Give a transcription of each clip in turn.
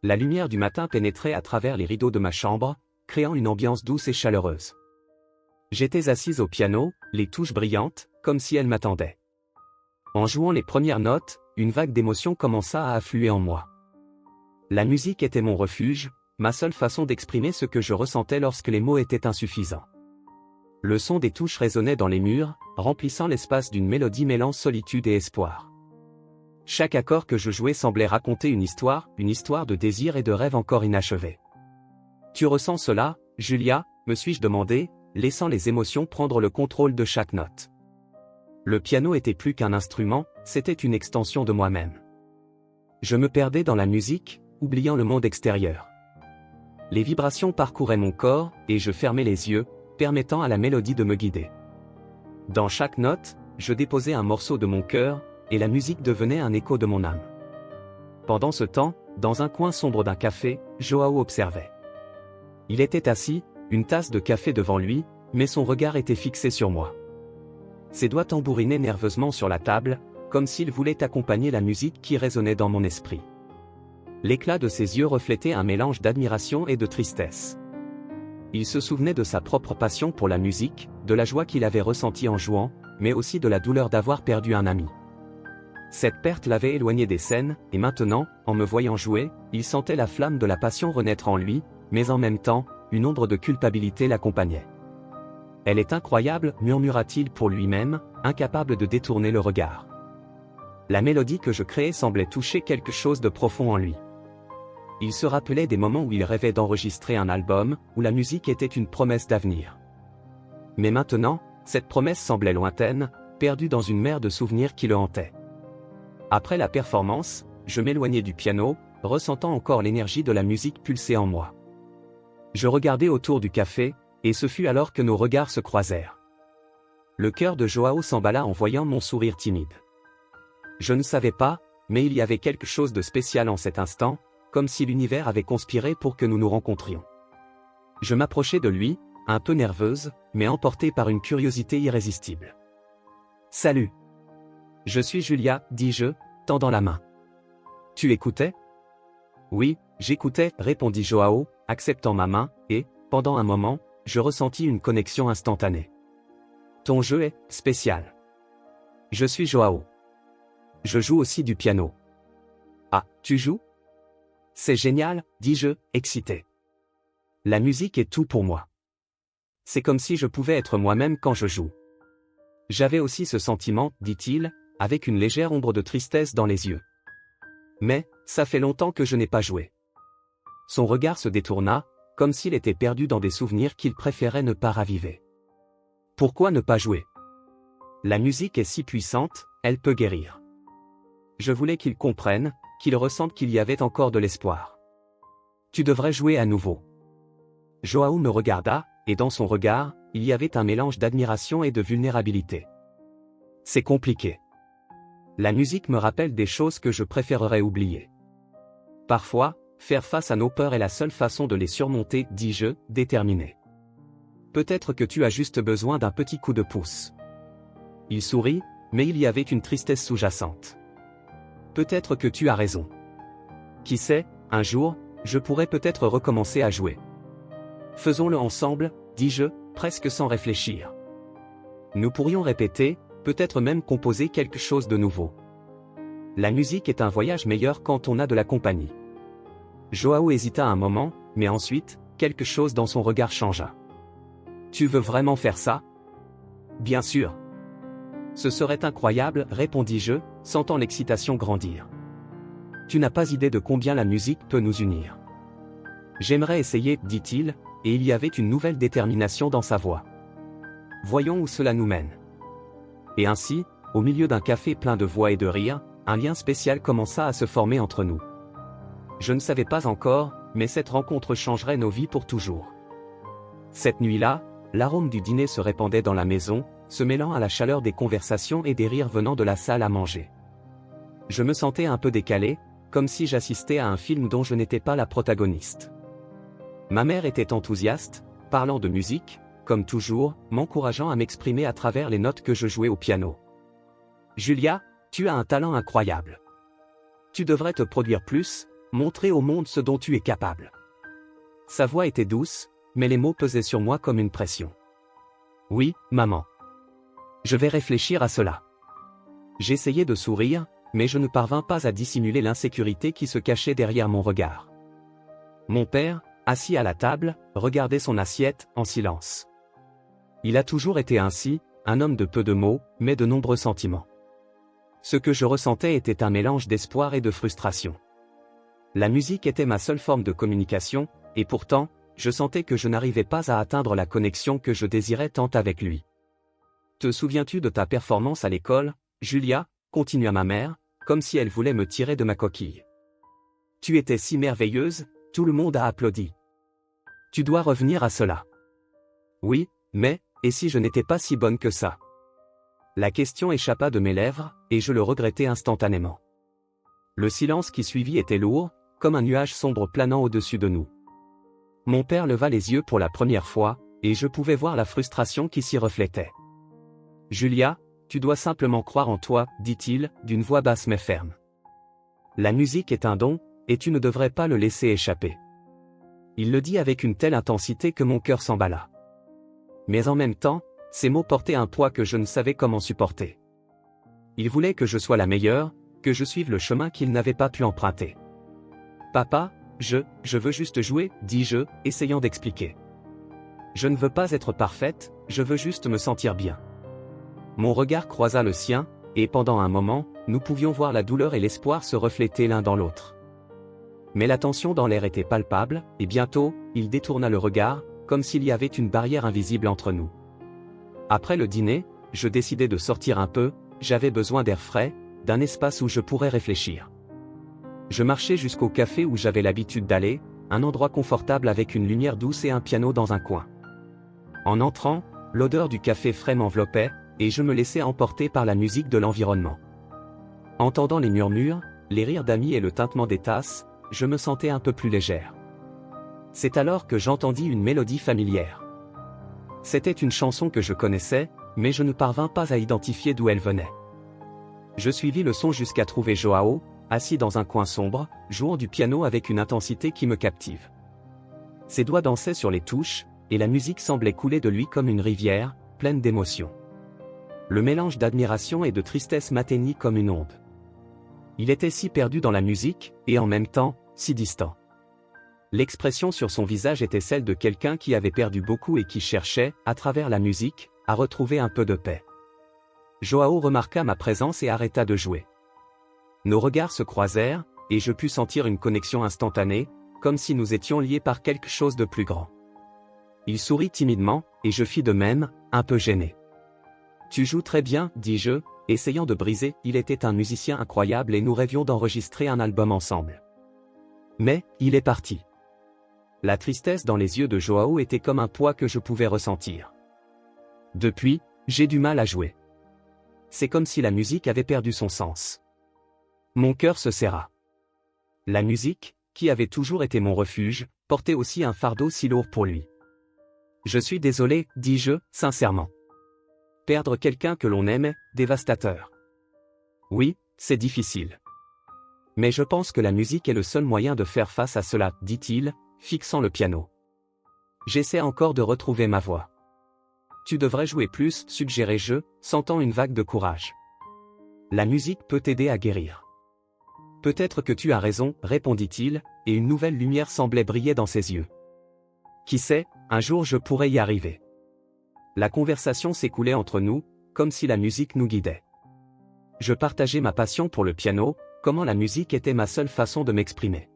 La lumière du matin pénétrait à travers les rideaux de ma chambre, créant une ambiance douce et chaleureuse. J'étais assise au piano, les touches brillantes, comme si elles m'attendaient. En jouant les premières notes, une vague d'émotion commença à affluer en moi. La musique était mon refuge, ma seule façon d'exprimer ce que je ressentais lorsque les mots étaient insuffisants. Le son des touches résonnait dans les murs, remplissant l'espace d'une mélodie mêlant solitude et espoir. Chaque accord que je jouais semblait raconter une histoire de désir et de rêve encore inachevés. « Tu ressens cela, Julia ?» me suis-je demandé, laissant les émotions prendre le contrôle de chaque note. Le piano était plus qu'un instrument, c'était une extension de moi-même. Je me perdais dans la musique, oubliant le monde extérieur. Les vibrations parcouraient mon corps, et je fermais les yeux, permettant à la mélodie de me guider. Dans chaque note, je déposais un morceau de mon cœur, et la musique devenait un écho de mon âme. Pendant ce temps, dans un coin sombre d'un café, Joao observait. Il était assis, une tasse de café devant lui, mais son regard était fixé sur moi. Ses doigts tambourinaient nerveusement sur la table, comme s'il voulait accompagner la musique qui résonnait dans mon esprit. L'éclat de ses yeux reflétait un mélange d'admiration et de tristesse. Il se souvenait de sa propre passion pour la musique, de la joie qu'il avait ressentie en jouant, mais aussi de la douleur d'avoir perdu un ami. Cette perte l'avait éloigné des scènes, et maintenant, en me voyant jouer, il sentait la flamme de la passion renaître en lui, mais en même temps, une ombre de culpabilité l'accompagnait. « Elle est incroyable », murmura-t-il pour lui-même, incapable de détourner le regard. La mélodie que je créais semblait toucher quelque chose de profond en lui. Il se rappelait des moments où il rêvait d'enregistrer un album, où la musique était une promesse d'avenir. Mais maintenant, cette promesse semblait lointaine, perdue dans une mer de souvenirs qui le hantaient. Après la performance, je m'éloignais du piano, ressentant encore l'énergie de la musique pulser en moi. Je regardais autour du café, et ce fut alors que nos regards se croisèrent. Le cœur de Joao s'emballa en voyant mon sourire timide. Je ne savais pas, mais il y avait quelque chose de spécial en cet instant, comme si l'univers avait conspiré pour que nous nous rencontrions. Je m'approchai de lui, un peu nerveuse, mais emportée par une curiosité irrésistible. « Salut. Je suis Julia, dis-je, tendant la main. Tu écoutais ? Oui, j'écoutais, répondit Joao, acceptant ma main, et, pendant un moment, je ressentis une connexion instantanée. Ton jeu est spécial. Je suis Joao. Je joue aussi du piano. Ah, tu joues ? C'est génial, dis-je, excité. La musique est tout pour moi. C'est comme si je pouvais être moi-même quand je joue. J'avais aussi ce sentiment, dit-il, avec une légère ombre de tristesse dans les yeux. Mais, ça fait longtemps que je n'ai pas joué. Son regard se détourna, comme s'il était perdu dans des souvenirs qu'il préférait ne pas raviver. Pourquoi ne pas jouer ? La musique est si puissante, elle peut guérir. Je voulais qu'il comprenne, qu'il ressente qu'il y avait encore de l'espoir. Tu devrais jouer à nouveau. Joao me regarda, et dans son regard, il y avait un mélange d'admiration et de vulnérabilité. C'est compliqué. La musique me rappelle des choses que je préférerais oublier. Parfois, faire face à nos peurs est la seule façon de les surmonter, dis-je, déterminé. Peut-être que tu as juste besoin d'un petit coup de pouce. Il sourit, mais il y avait une tristesse sous-jacente. Peut-être que tu as raison. Qui sait, un jour, je pourrais peut-être recommencer à jouer. Faisons-le ensemble, dis-je, presque sans réfléchir. Nous pourrions répéter, peut-être même composer quelque chose de nouveau. La musique est un voyage meilleur quand on a de la compagnie. Joao hésita un moment, mais ensuite, quelque chose dans son regard changea. Tu veux vraiment faire ça ? Bien sûr. Ce serait incroyable, répondis-je, sentant l'excitation grandir. Tu n'as pas idée de combien la musique peut nous unir. J'aimerais essayer, dit-il, et il y avait une nouvelle détermination dans sa voix. Voyons où cela nous mène. Et ainsi, au milieu d'un café plein de voix et de rires, un lien spécial commença à se former entre nous. Je ne savais pas encore, mais cette rencontre changerait nos vies pour toujours. Cette nuit-là, l'arôme du dîner se répandait dans la maison, se mêlant à la chaleur des conversations et des rires venant de la salle à manger. Je me sentais un peu décalé, comme si j'assistais à un film dont je n'étais pas la protagoniste. Ma mère était enthousiaste, parlant de musique, comme toujours, m'encourageant à m'exprimer à travers les notes que je jouais au piano. « Julia, tu as un talent incroyable. Tu devrais te produire plus, montrer au monde ce dont tu es capable. Sa voix était douce, mais les mots pesaient sur moi comme une pression. Oui, maman. Je vais réfléchir à cela. J'essayais de sourire, mais je ne parvins pas à dissimuler l'insécurité qui se cachait derrière mon regard. Mon père, assis à la table, regardait son assiette, en silence. Il a toujours été ainsi, un homme de peu de mots, mais de nombreux sentiments. Ce que je ressentais était un mélange d'espoir et de frustration. La musique était ma seule forme de communication, et pourtant, je sentais que je n'arrivais pas à atteindre la connexion que je désirais tant avec lui. Te souviens-tu de ta performance à l'école, Julia, continua ma mère, comme si elle voulait me tirer de ma coquille. Tu étais si merveilleuse, tout le monde a applaudi. Tu dois revenir à cela. Oui, mais, et si je n'étais pas si bonne que ça? La question échappa de mes lèvres, et je le regrettai instantanément. Le silence qui suivit était lourd, comme un nuage sombre planant au-dessus de nous. Mon père leva les yeux pour la première fois, et je pouvais voir la frustration qui s'y reflétait. Julia, tu dois simplement croire en toi, dit-il, d'une voix basse mais ferme. La musique est un don, et tu ne devrais pas le laisser échapper. Il le dit avec une telle intensité que mon cœur s'emballa. Mais en même temps, ces mots portaient un poids que je ne savais comment supporter. Il voulait que je sois la meilleure, que je suive le chemin qu'il n'avait pas pu emprunter. Papa, je veux juste jouer, dis-je, essayant d'expliquer. Je ne veux pas être parfaite, je veux juste me sentir bien. Mon regard croisa le sien, et pendant un moment, nous pouvions voir la douleur et l'espoir se refléter l'un dans l'autre. Mais la tension dans l'air était palpable, et bientôt, il détourna le regard, comme s'il y avait une barrière invisible entre nous. Après le dîner, je décidai de sortir un peu, j'avais besoin d'air frais, d'un espace où je pourrais réfléchir. Je marchai jusqu'au café où j'avais l'habitude d'aller, un endroit confortable avec une lumière douce et un piano dans un coin. En entrant, l'odeur du café frais m'enveloppait, et je me laissais emporter par la musique de l'environnement. Entendant les murmures, les rires d'amis et le tintement des tasses, je me sentais un peu plus légère. C'est alors que j'entendis une mélodie familière. C'était une chanson que je connaissais, mais je ne parvins pas à identifier d'où elle venait. Je suivis le son jusqu'à trouver Joao, assis dans un coin sombre, jouant du piano avec une intensité qui me captive. Ses doigts dansaient sur les touches, et la musique semblait couler de lui comme une rivière, pleine d'émotions. Le mélange d'admiration et de tristesse m'atteignit comme une onde. Il était si perdu dans la musique, et en même temps, si distant. L'expression sur son visage était celle de quelqu'un qui avait perdu beaucoup et qui cherchait, à travers la musique, à retrouver un peu de paix. Joao remarqua ma présence et arrêta de jouer. Nos regards se croisèrent, et je pus sentir une connexion instantanée, comme si nous étions liés par quelque chose de plus grand. Il sourit timidement, et je fis de même, un peu gêné. « Tu joues très bien, dis-je, essayant de briser. Il était un musicien incroyable et nous rêvions d'enregistrer un album ensemble. Mais, il est parti. » La tristesse dans les yeux de Joao était comme un poids que je pouvais ressentir. Depuis, j'ai du mal à jouer. C'est comme si la musique avait perdu son sens. Mon cœur se serra. La musique, qui avait toujours été mon refuge, portait aussi un fardeau si lourd pour lui. Je suis désolé, dis-je, sincèrement. Perdre quelqu'un que l'on aime, dévastateur. Oui, c'est difficile. Mais je pense que la musique est le seul moyen de faire face à cela, dit-il, fixant le piano. J'essaie encore de retrouver ma voix. Tu devrais jouer plus, suggérai-je, sentant une vague de courage. La musique peut t'aider à guérir. Peut-être que tu as raison, répondit-il, et une nouvelle lumière semblait briller dans ses yeux. Qui sait, un jour je pourrais y arriver. La conversation s'écoulait entre nous, comme si la musique nous guidait. Je partageais ma passion pour le piano, comment la musique était ma seule façon de m'exprimer.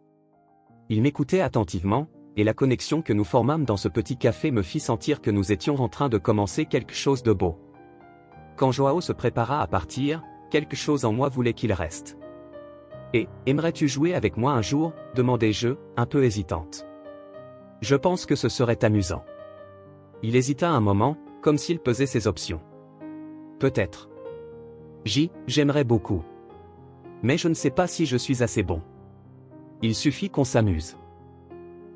Il m'écoutait attentivement, et la connexion que nous formâmes dans ce petit café me fit sentir que nous étions en train de commencer quelque chose de beau. Quand Joao se prépara à partir, quelque chose en moi voulait qu'il reste. « Et, aimerais-tu jouer avec moi un jour ?» demandai-je, un peu hésitante. « Je pense que ce serait amusant. » Il hésita un moment, comme s'il pesait ses options. « Peut-être. » J'aimerais beaucoup. Mais je ne sais pas si je suis assez bon. Il suffit qu'on s'amuse.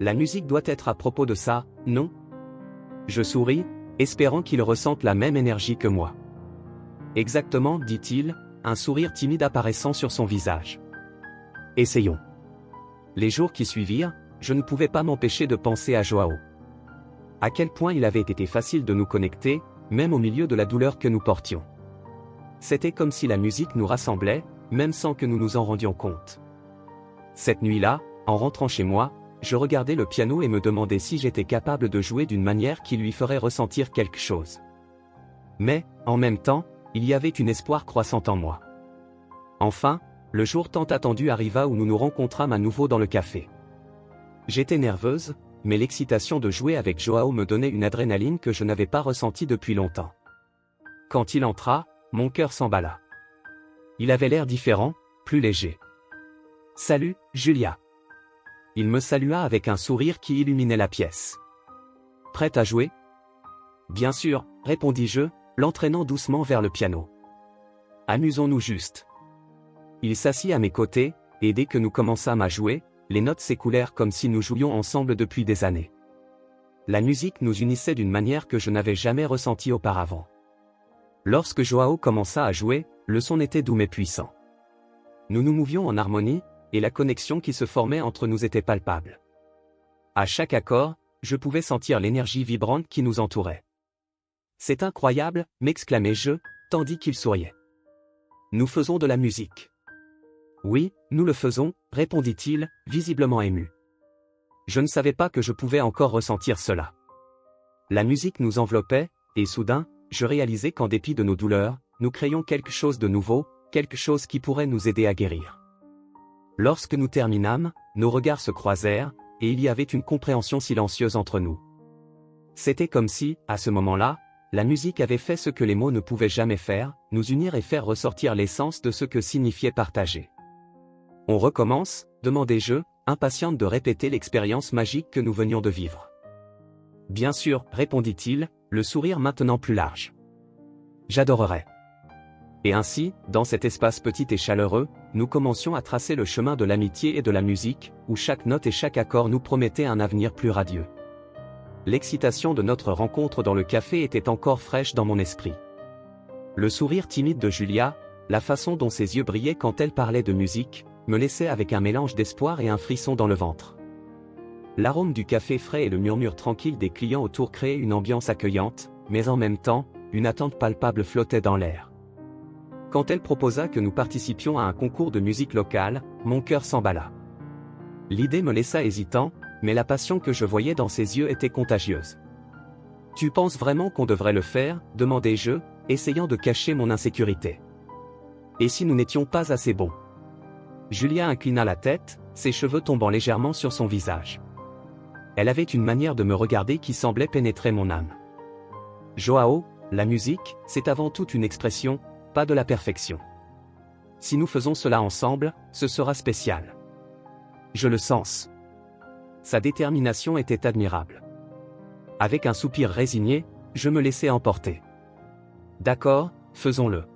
La musique doit être à propos de ça, non? Je souris, espérant qu'il ressente la même énergie que moi. Exactement, dit-il, un sourire timide apparaissant sur son visage. Essayons. Les jours qui suivirent, je ne pouvais pas m'empêcher de penser à Joao. À quel point il avait été facile de nous connecter, même au milieu de la douleur que nous portions. C'était comme si la musique nous rassemblait, même sans que nous nous en rendions compte. Cette nuit-là, en rentrant chez moi, je regardais le piano et me demandais si j'étais capable de jouer d'une manière qui lui ferait ressentir quelque chose. Mais, en même temps, il y avait un espoir croissant en moi. Enfin, le jour tant attendu arriva où nous nous rencontrâmes à nouveau dans le café. J'étais nerveuse, mais l'excitation de jouer avec Joao me donnait une adrénaline que je n'avais pas ressentie depuis longtemps. Quand il entra, mon cœur s'emballa. Il avait l'air différent, plus léger. « Salut, Julia !» Il me salua avec un sourire qui illuminait la pièce. « Prête à jouer ?»« Bien sûr, » répondis-je, l'entraînant doucement vers le piano. « Amusons-nous juste. » Il s'assit à mes côtés, et dès que nous commençâmes à jouer, les notes s'écoulèrent comme si nous jouions ensemble depuis des années. La musique nous unissait d'une manière que je n'avais jamais ressentie auparavant. Lorsque Joao commença à jouer, le son était doux mais puissant. Nous nous mouvions en harmonie, et la connexion qui se formait entre nous était palpable. À chaque accord, je pouvais sentir l'énergie vibrante qui nous entourait. « C'est incroyable !» m'exclamai-je, tandis qu'il souriait. « Nous faisons de la musique. » « Oui, nous le faisons, » répondit-il, visiblement ému. Je ne savais pas que je pouvais encore ressentir cela. La musique nous enveloppait, et soudain, je réalisais qu'en dépit de nos douleurs, nous créions quelque chose de nouveau, quelque chose qui pourrait nous aider à guérir. Lorsque nous terminâmes, nos regards se croisèrent, et il y avait une compréhension silencieuse entre nous. C'était comme si, à ce moment-là, la musique avait fait ce que les mots ne pouvaient jamais faire, nous unir et faire ressortir l'essence de ce que signifiait partager. « On recommence ?» demandai-je, impatiente de répéter l'expérience magique que nous venions de vivre. « Bien sûr » répondit-il, le sourire maintenant plus large. « J'adorerais. » Et ainsi, dans cet espace petit et chaleureux, nous commencions à tracer le chemin de l'amitié et de la musique, où chaque note et chaque accord nous promettaient un avenir plus radieux. L'excitation de notre rencontre dans le café était encore fraîche dans mon esprit. Le sourire timide de Julia, la façon dont ses yeux brillaient quand elle parlait de musique, me laissait avec un mélange d'espoir et un frisson dans le ventre. L'arôme du café frais et le murmure tranquille des clients autour créaient une ambiance accueillante, mais en même temps, une attente palpable flottait dans l'air. Quand elle proposa que nous participions à un concours de musique locale, mon cœur s'emballa. L'idée me laissa hésitant, mais la passion que je voyais dans ses yeux était contagieuse. « Tu penses vraiment qu'on devrait le faire ?» demandai-je, essayant de cacher mon insécurité. « Et si nous n'étions pas assez bons ?» Julia inclina la tête, ses cheveux tombant légèrement sur son visage. Elle avait une manière de me regarder qui semblait pénétrer mon âme. « Joao, la musique, c'est avant tout une expression, pas de la perfection. Si nous faisons cela ensemble, ce sera spécial. Je le sens. » Sa détermination était admirable. Avec un soupir résigné, je me laissai emporter. « D'accord, faisons-le. »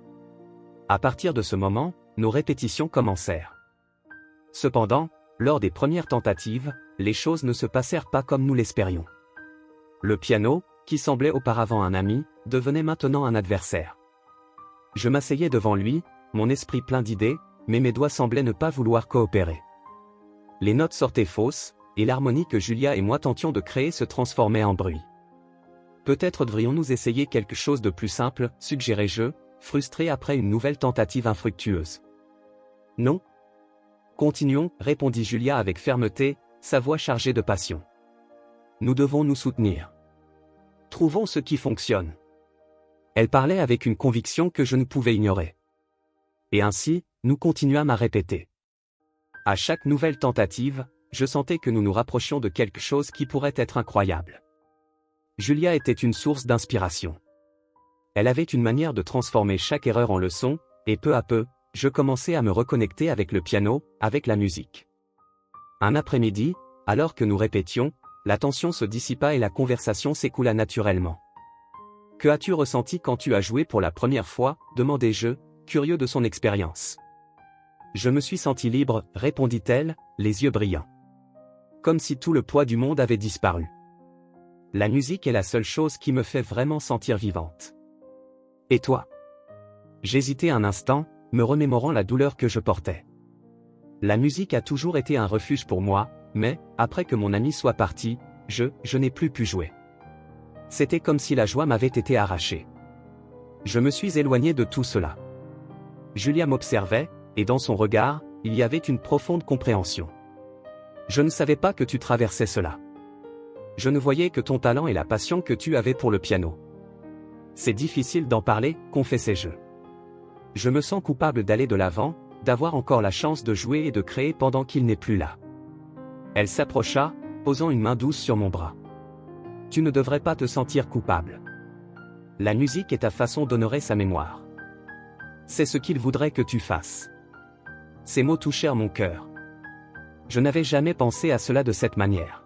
À partir de ce moment, nos répétitions commencèrent. Cependant, lors des premières tentatives, les choses ne se passèrent pas comme nous l'espérions. Le piano, qui semblait auparavant un ami, devenait maintenant un adversaire. Je m'asseyais devant lui, mon esprit plein d'idées, mais mes doigts semblaient ne pas vouloir coopérer. Les notes sortaient fausses, et l'harmonie que Julia et moi tentions de créer se transformait en bruit. Peut-être devrions-nous essayer quelque chose de plus simple, suggérai-je, frustré après une nouvelle tentative infructueuse. Non. Continuons, répondit Julia avec fermeté, sa voix chargée de passion. Nous devons nous soutenir. Trouvons ce qui fonctionne. Elle parlait avec une conviction que je ne pouvais ignorer. Et ainsi, nous continuâmes à répéter. À chaque nouvelle tentative, je sentais que nous nous rapprochions de quelque chose qui pourrait être incroyable. Julia était une source d'inspiration. Elle avait une manière de transformer chaque erreur en leçon, et peu à peu, je commençais à me reconnecter avec le piano, avec la musique. Un après-midi, alors que nous répétions, la tension se dissipa et la conversation s'écoula naturellement. « Que as-tu ressenti quand tu as joué pour la première fois ?» demandai-je, curieux de son expérience. « Je me suis senti libre » répondit-elle, les yeux brillants. Comme si tout le poids du monde avait disparu. La musique est la seule chose qui me fait vraiment sentir vivante. Et toi ? J'hésitai un instant, me remémorant la douleur que je portais. La musique a toujours été un refuge pour moi, mais, après que mon ami soit parti, je n'ai plus pu jouer. C'était comme si la joie m'avait été arrachée. Je me suis éloigné de tout cela. Julia m'observait, et dans son regard, il y avait une profonde compréhension. Je ne savais pas que tu traversais cela. Je ne voyais que ton talent et la passion que tu avais pour le piano. C'est difficile d'en parler, confessai-je. Je me sens coupable d'aller de l'avant, d'avoir encore la chance de jouer et de créer pendant qu'il n'est plus là. Elle s'approcha, posant une main douce sur mon bras. Tu ne devrais pas te sentir coupable. La musique est ta façon d'honorer sa mémoire. C'est ce qu'il voudrait que tu fasses. Ces mots touchèrent mon cœur. Je n'avais jamais pensé à cela de cette manière.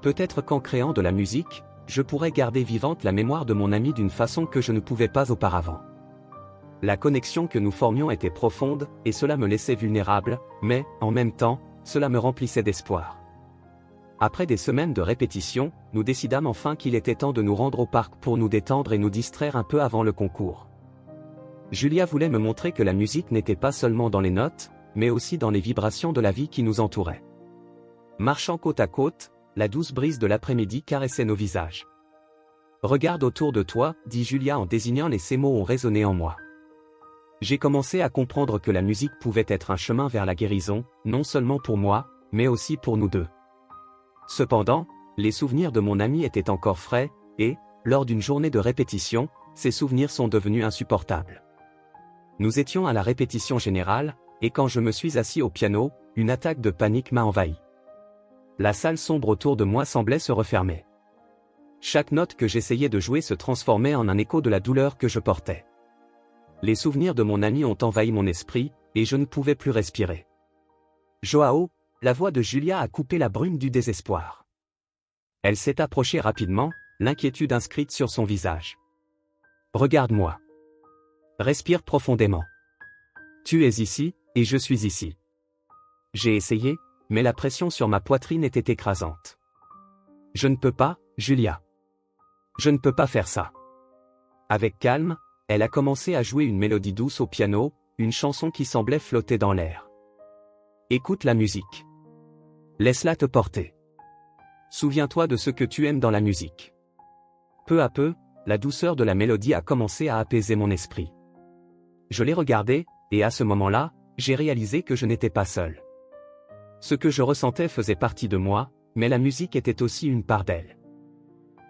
Peut-être qu'en créant de la musique, je pourrais garder vivante la mémoire de mon ami d'une façon que je ne pouvais pas auparavant. La connexion que nous formions était profonde, et cela me laissait vulnérable, mais, en même temps, cela me remplissait d'espoir. Après des semaines de répétition, nous décidâmes enfin qu'il était temps de nous rendre au parc pour nous détendre et nous distraire un peu avant le concours. Julia voulait me montrer que la musique n'était pas seulement dans les notes, mais aussi dans les vibrations de la vie qui nous entourait. Marchant côte à côte, la douce brise de l'après-midi caressait nos visages. « Regarde autour de toi », dit Julia en désignant et ces mots ont résonné en moi. J'ai commencé à comprendre que la musique pouvait être un chemin vers la guérison, non seulement pour moi, mais aussi pour nous deux. Cependant, les souvenirs de mon ami étaient encore frais, et, lors d'une journée de répétition, ces souvenirs sont devenus insupportables. Nous étions à la répétition générale, et quand je me suis assis au piano, une attaque de panique m'a envahi. La salle sombre autour de moi semblait se refermer. Chaque note que j'essayais de jouer se transformait en un écho de la douleur que je portais. Les souvenirs de mon ami ont envahi mon esprit, et je ne pouvais plus respirer. Joao, la voix de Julia a coupé la brume du désespoir. Elle s'est approchée rapidement, l'inquiétude inscrite sur son visage. Regarde-moi. Respire profondément. Tu es ici, et je suis ici. J'ai essayé, mais la pression sur ma poitrine était écrasante. Je ne peux pas, Julia. Je ne peux pas faire ça. Avec calme, elle a commencé à jouer une mélodie douce au piano, une chanson qui semblait flotter dans l'air. Écoute la musique. Laisse-la te porter. Souviens-toi de ce que tu aimes dans la musique. Peu à peu, la douceur de la mélodie a commencé à apaiser mon esprit. Je l'ai regardée, et à ce moment-là, j'ai réalisé que je n'étais pas seul. Ce que je ressentais faisait partie de moi, mais la musique était aussi une part d'elle.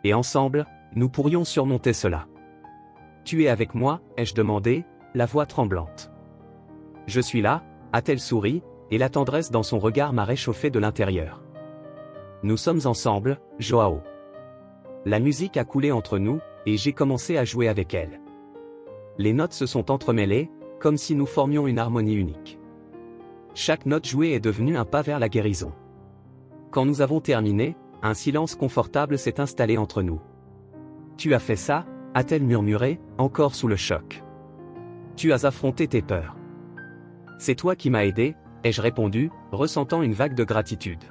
Et ensemble, nous pourrions surmonter cela. Tu es avec moi, ai-je demandé, la voix tremblante. Je suis là, a-t-elle souri, et la tendresse dans son regard m'a réchauffé de l'intérieur. Nous sommes ensemble, Joao. La musique a coulé entre nous, et j'ai commencé à jouer avec elle. Les notes se sont entremêlées, comme si nous formions une harmonie unique. Chaque note jouée est devenue un pas vers la guérison. Quand nous avons terminé, un silence confortable s'est installé entre nous. Tu as fait ça, a-t-elle murmuré, encore sous le choc. Tu as affronté tes peurs. C'est toi qui m'as aidé, ai-je répondu, ressentant une vague de gratitude.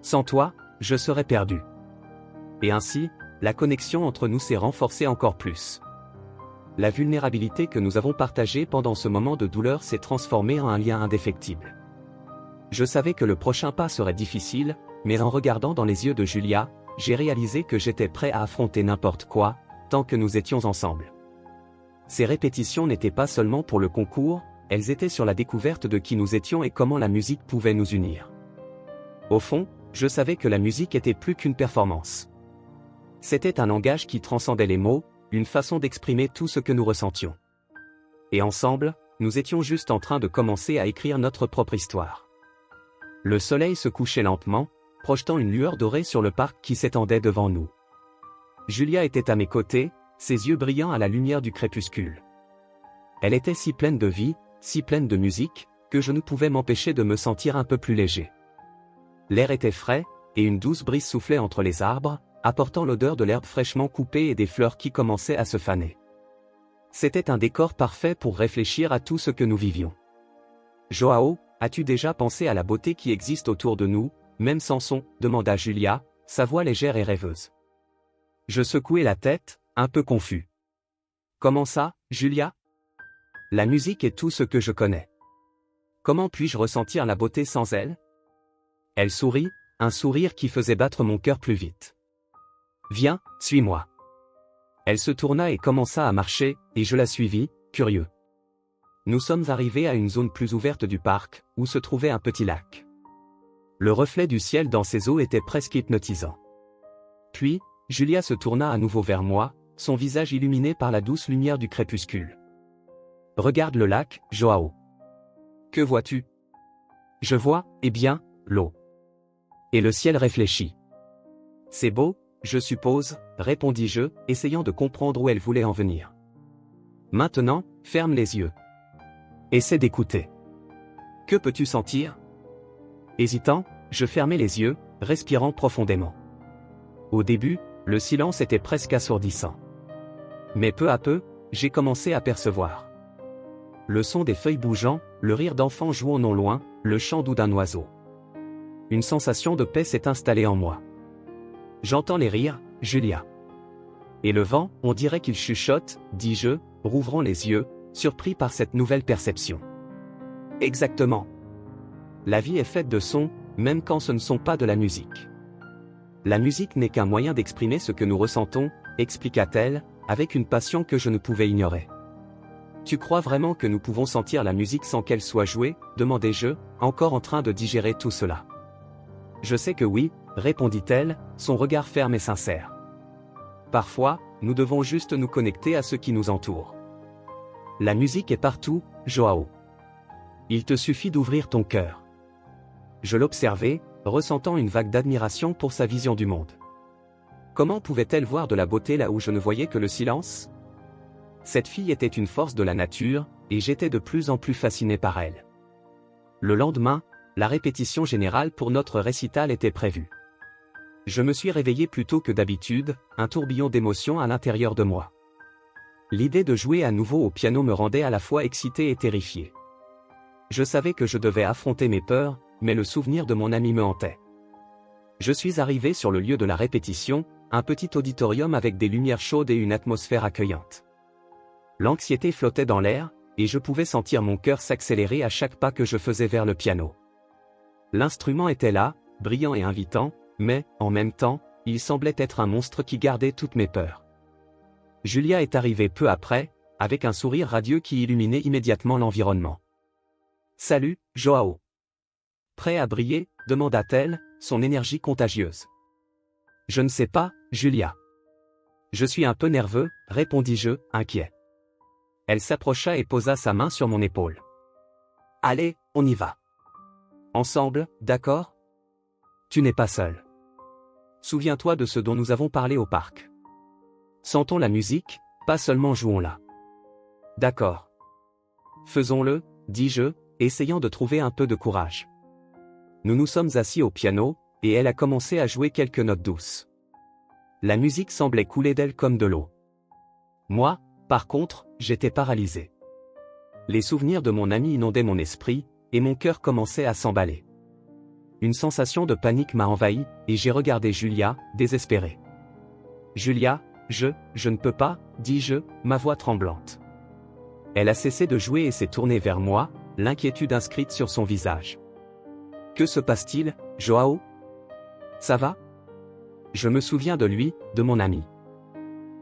Sans toi, je serais perdu. Et ainsi, la connexion entre nous s'est renforcée encore plus. La vulnérabilité que nous avons partagée pendant ce moment de douleur s'est transformée en un lien indéfectible. Je savais que le prochain pas serait difficile, mais en regardant dans les yeux de Julia, j'ai réalisé que j'étais prêt à affronter n'importe quoi, tant que nous étions ensemble. Ces répétitions n'étaient pas seulement pour le concours, elles étaient sur la découverte de qui nous étions et comment la musique pouvait nous unir. Au fond, je savais que la musique était plus qu'une performance. C'était un langage qui transcendait les mots, une façon d'exprimer tout ce que nous ressentions. Et ensemble, nous étions juste en train de commencer à écrire notre propre histoire. Le soleil se couchait lentement, projetant une lueur dorée sur le parc qui s'étendait devant nous. Julia était à mes côtés, ses yeux brillants à la lumière du crépuscule. Elle était si pleine de vie, si pleine de musique, que je ne pouvais m'empêcher de me sentir un peu plus léger. L'air était frais, et une douce brise soufflait entre les arbres, apportant l'odeur de l'herbe fraîchement coupée et des fleurs qui commençaient à se faner. C'était un décor parfait pour réfléchir à tout ce que nous vivions. Joao, as-tu déjà pensé à la beauté qui existe autour de nous, même sans son, demanda Julia, sa voix légère et rêveuse. Je secouai la tête, un peu confus. Comment ça, Julia? La musique est tout ce que je connais. Comment puis-je ressentir la beauté sans elle? Elle sourit, un sourire qui faisait battre mon cœur plus vite. Viens, suis-moi. Elle se tourna et commença à marcher, et je la suivis, curieux. Nous sommes arrivés à une zone plus ouverte du parc, où se trouvait un petit lac. Le reflet du ciel dans ses eaux était presque hypnotisant. Puis, Julia se tourna à nouveau vers moi, son visage illuminé par la douce lumière du crépuscule. Regarde le lac, Joao. Que vois-tu? Je vois, eh bien, l'eau. Et le ciel réfléchit. C'est beau, je suppose, répondis-je, essayant de comprendre où elle voulait en venir. Maintenant, ferme les yeux. Essaie d'écouter. Que peux-tu sentir? Hésitant, je fermai les yeux, respirant profondément. Au début, le silence était presque assourdissant. Mais peu à peu, j'ai commencé à percevoir. Le son des feuilles bougeant, le rire d'enfants jouant non loin, le chant doux d'un oiseau. Une sensation de paix s'est installée en moi. J'entends les rires, Julia. Et le vent, on dirait qu'il chuchote, dis-je, rouvrant les yeux, surpris par cette nouvelle perception. Exactement. La vie est faite de sons, même quand ce ne sont pas de la musique. La musique n'est qu'un moyen d'exprimer ce que nous ressentons, expliqua-t-elle, avec une passion que je ne pouvais ignorer. Tu crois vraiment que nous pouvons sentir la musique sans qu'elle soit jouée? Demandai-je, encore en train de digérer tout cela. Je sais que oui, répondit-elle, son regard ferme et sincère. Parfois, nous devons juste nous connecter à ce qui nous entoure. La musique est partout, Joao. Il te suffit d'ouvrir ton cœur. Je l'observais, ressentant une vague d'admiration pour sa vision du monde. Comment pouvait-elle voir de la beauté là où je ne voyais que le silence? Cette fille était une force de la nature, et j'étais de plus en plus fasciné par elle. Le lendemain, la répétition générale pour notre récital était prévue. Je me suis réveillé plus tôt que d'habitude, un tourbillon d'émotions à l'intérieur de moi. L'idée de jouer à nouveau au piano me rendait à la fois excité et terrifié. Je savais que je devais affronter mes peurs, mais le souvenir de mon ami me hantait. Je suis arrivé sur le lieu de la répétition, un petit auditorium avec des lumières chaudes et une atmosphère accueillante. L'anxiété flottait dans l'air, et je pouvais sentir mon cœur s'accélérer à chaque pas que je faisais vers le piano. L'instrument était là, brillant et invitant, mais, en même temps, il semblait être un monstre qui gardait toutes mes peurs. Julia est arrivée peu après, avec un sourire radieux qui illuminait immédiatement l'environnement. « Salut, Joao. Prêt à briller ?» demanda-t-elle, son énergie contagieuse. « Je ne sais pas, Julia. Je suis un peu nerveux, répondis-je, inquiet. Elle s'approcha et posa sa main sur mon épaule. « Allez, on y va. Ensemble, d'accord? Tu n'es pas seul. Souviens-toi de ce dont nous avons parlé au parc. Sentons la musique, pas seulement jouons-la. D'accord. Faisons-le, dis-je, essayant de trouver un peu de courage. Nous nous sommes assis au piano, et elle a commencé à jouer quelques notes douces. La musique semblait couler d'elle comme de l'eau. Moi, par contre, j'étais paralysé. Les souvenirs de mon ami inondaient mon esprit, et mon cœur commençait à s'emballer. Une sensation de panique m'a envahi, et j'ai regardé Julia, désespérée. Julia, je ne peux pas, dis-je, ma voix tremblante. Elle a cessé de jouer et s'est tournée vers moi, l'inquiétude inscrite sur son visage. Que se passe-t-il, Joao? Ça va? Je me souviens de lui, de mon ami.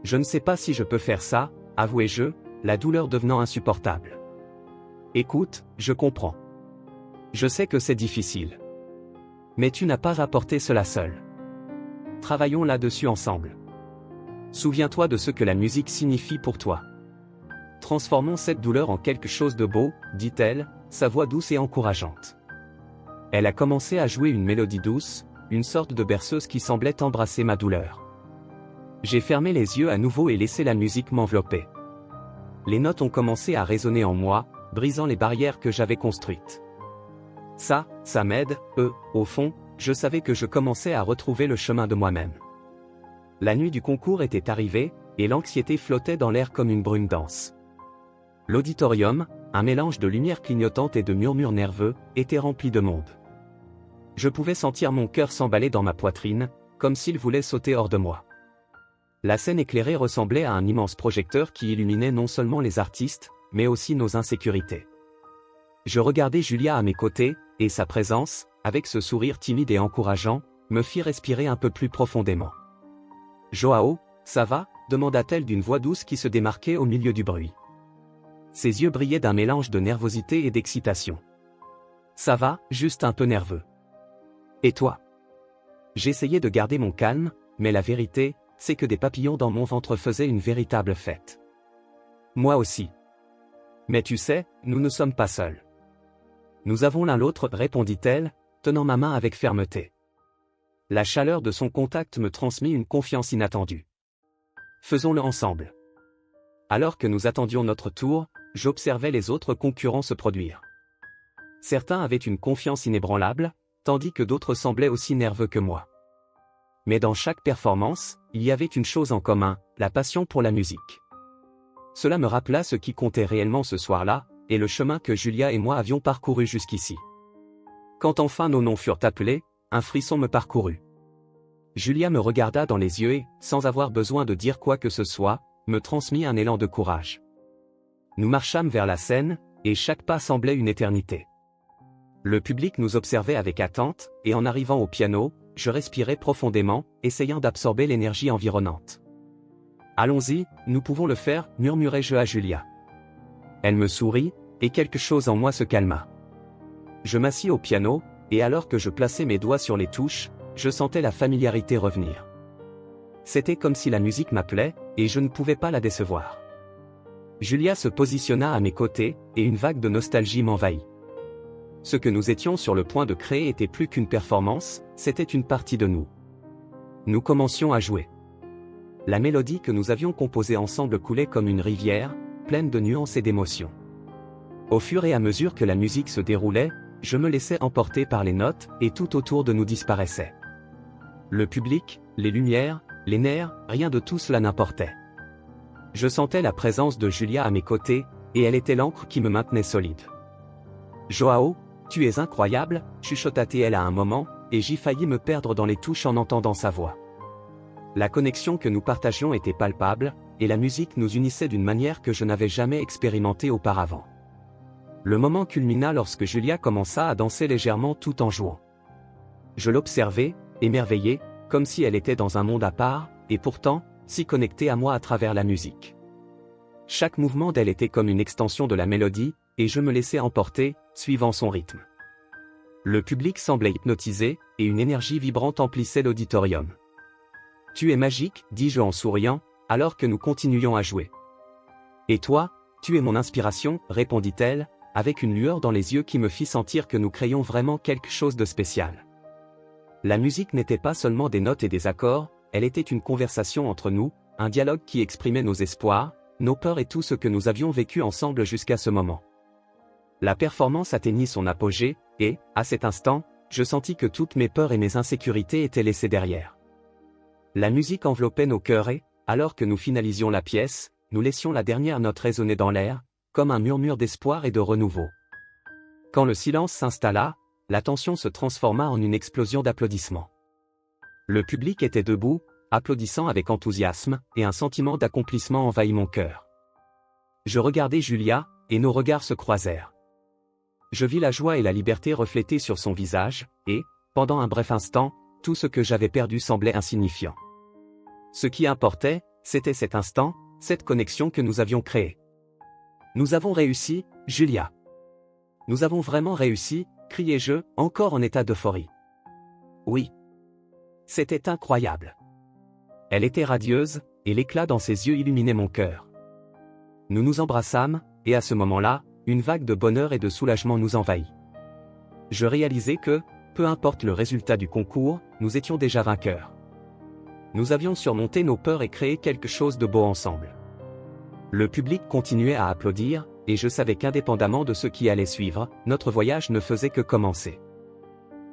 Je ne sais pas si je peux faire ça, avouai-je, la douleur devenant insupportable. Écoute, je comprends. Je sais que c'est difficile. Mais tu n'as pas apporté cela seul. Travaillons là-dessus ensemble. Souviens-toi de ce que la musique signifie pour toi. Transformons cette douleur en quelque chose de beau, dit-elle, sa voix douce et encourageante. Elle a commencé à jouer une mélodie douce, une sorte de berceuse qui semblait embrasser ma douleur. J'ai fermé les yeux à nouveau et laissé la musique m'envelopper. Les notes ont commencé à résonner en moi, brisant les barrières que j'avais construites. Ça m'aide, au fond, je savais que je commençais à retrouver le chemin de moi-même. La nuit du concours était arrivée, et l'anxiété flottait dans l'air comme une brume dense. L'auditorium, un mélange de lumière clignotante et de murmures nerveux, était rempli de monde. Je pouvais sentir mon cœur s'emballer dans ma poitrine, comme s'il voulait sauter hors de moi. La scène éclairée ressemblait à un immense projecteur qui illuminait non seulement les artistes, mais aussi nos insécurités. Je regardais Julia à mes côtés, et sa présence, avec ce sourire timide et encourageant, me fit respirer un peu plus profondément. « Joao, ça va ?» demanda-t-elle d'une voix douce qui se démarquait au milieu du bruit. Ses yeux brillaient d'un mélange de nervosité et d'excitation. « Ça va, juste un peu nerveux. Et toi ?» J'essayais de garder mon calme, mais la vérité, c'est que des papillons dans mon ventre faisaient une véritable fête. Moi aussi. Mais tu sais, nous ne sommes pas seuls. Nous avons l'un l'autre, répondit-elle, tenant ma main avec fermeté. La chaleur de son contact me transmit une confiance inattendue. Faisons-le ensemble. Alors que nous attendions notre tour, j'observais les autres concurrents se produire. Certains avaient une confiance inébranlable, tandis que d'autres semblaient aussi nerveux que moi. Mais dans chaque performance, il y avait une chose en commun, la passion pour la musique. Cela me rappela ce qui comptait réellement ce soir-là, et le chemin que Julia et moi avions parcouru jusqu'ici. Quand enfin nos noms furent appelés, un frisson me parcourut. Julia me regarda dans les yeux et, sans avoir besoin de dire quoi que ce soit, me transmit un élan de courage. Nous marchâmes vers la scène, et chaque pas semblait une éternité. Le public nous observait avec attente, et en arrivant au piano, je respirais profondément, essayant d'absorber l'énergie environnante. « Allons-y, nous pouvons le faire » murmurai-je à Julia. Elle me sourit, et quelque chose en moi se calma. Je m'assis au piano, et alors que je plaçais mes doigts sur les touches, je sentais la familiarité revenir. C'était comme si la musique m'appelait, et je ne pouvais pas la décevoir. Julia se positionna à mes côtés, et une vague de nostalgie m'envahit. Ce que nous étions sur le point de créer était plus qu'une performance, c'était une partie de nous. Nous commencions à jouer. La mélodie que nous avions composée ensemble coulait comme une rivière, pleine de nuances et d'émotions. Au fur et à mesure que la musique se déroulait, je me laissais emporter par les notes, et tout autour de nous disparaissait. Le public, les lumières, les nerfs, rien de tout cela n'importait. Je sentais la présence de Julia à mes côtés, et elle était l'encre qui me maintenait solide. « Joao, tu es incroyable » chuchota-t-elle à un moment, et j'y faillis me perdre dans les touches en entendant sa voix. La connexion que nous partagions était palpable, et la musique nous unissait d'une manière que je n'avais jamais expérimentée auparavant. Le moment culmina lorsque Julia commença à danser légèrement tout en jouant. Je l'observais, émerveillé, comme si elle était dans un monde à part, et pourtant, si connectée à moi à travers la musique. Chaque mouvement d'elle était comme une extension de la mélodie, et je me laissais emporter, suivant son rythme. Le public semblait hypnotisé, et une énergie vibrante emplissait l'auditorium. « Tu es magique » dis-je en souriant, alors que nous continuions à jouer. « Et toi, tu es mon inspiration » répondit-elle, avec une lueur dans les yeux qui me fit sentir que nous créions vraiment quelque chose de spécial. La musique n'était pas seulement des notes et des accords, elle était une conversation entre nous, un dialogue qui exprimait nos espoirs, nos peurs et tout ce que nous avions vécu ensemble jusqu'à ce moment. La performance atteignit son apogée, et, à cet instant, je sentis que toutes mes peurs et mes insécurités étaient laissées derrière. La musique enveloppait nos cœurs et, alors que nous finalisions la pièce, nous laissions la dernière note résonner dans l'air, comme un murmure d'espoir et de renouveau. Quand le silence s'installa, la tension se transforma en une explosion d'applaudissements. Le public était debout, applaudissant avec enthousiasme, et un sentiment d'accomplissement envahit mon cœur. Je regardai Julia, et nos regards se croisèrent. Je vis la joie et la liberté reflétées sur son visage, et, pendant un bref instant, tout ce que j'avais perdu semblait insignifiant. Ce qui importait, c'était cet instant, cette connexion que nous avions créée. Nous avons réussi, Julia. Nous avons vraiment réussi, criai-je, encore en état d'euphorie. Oui. C'était incroyable. Elle était radieuse, et l'éclat dans ses yeux illuminait mon cœur. Nous nous embrassâmes, et à ce moment-là, une vague de bonheur et de soulagement nous envahit. Je réalisai que, peu importe le résultat du concours, nous étions déjà vainqueurs. Nous avions surmonté nos peurs et créé quelque chose de beau ensemble. Le public continuait à applaudir, et je savais qu'indépendamment de ce qui allait suivre, notre voyage ne faisait que commencer.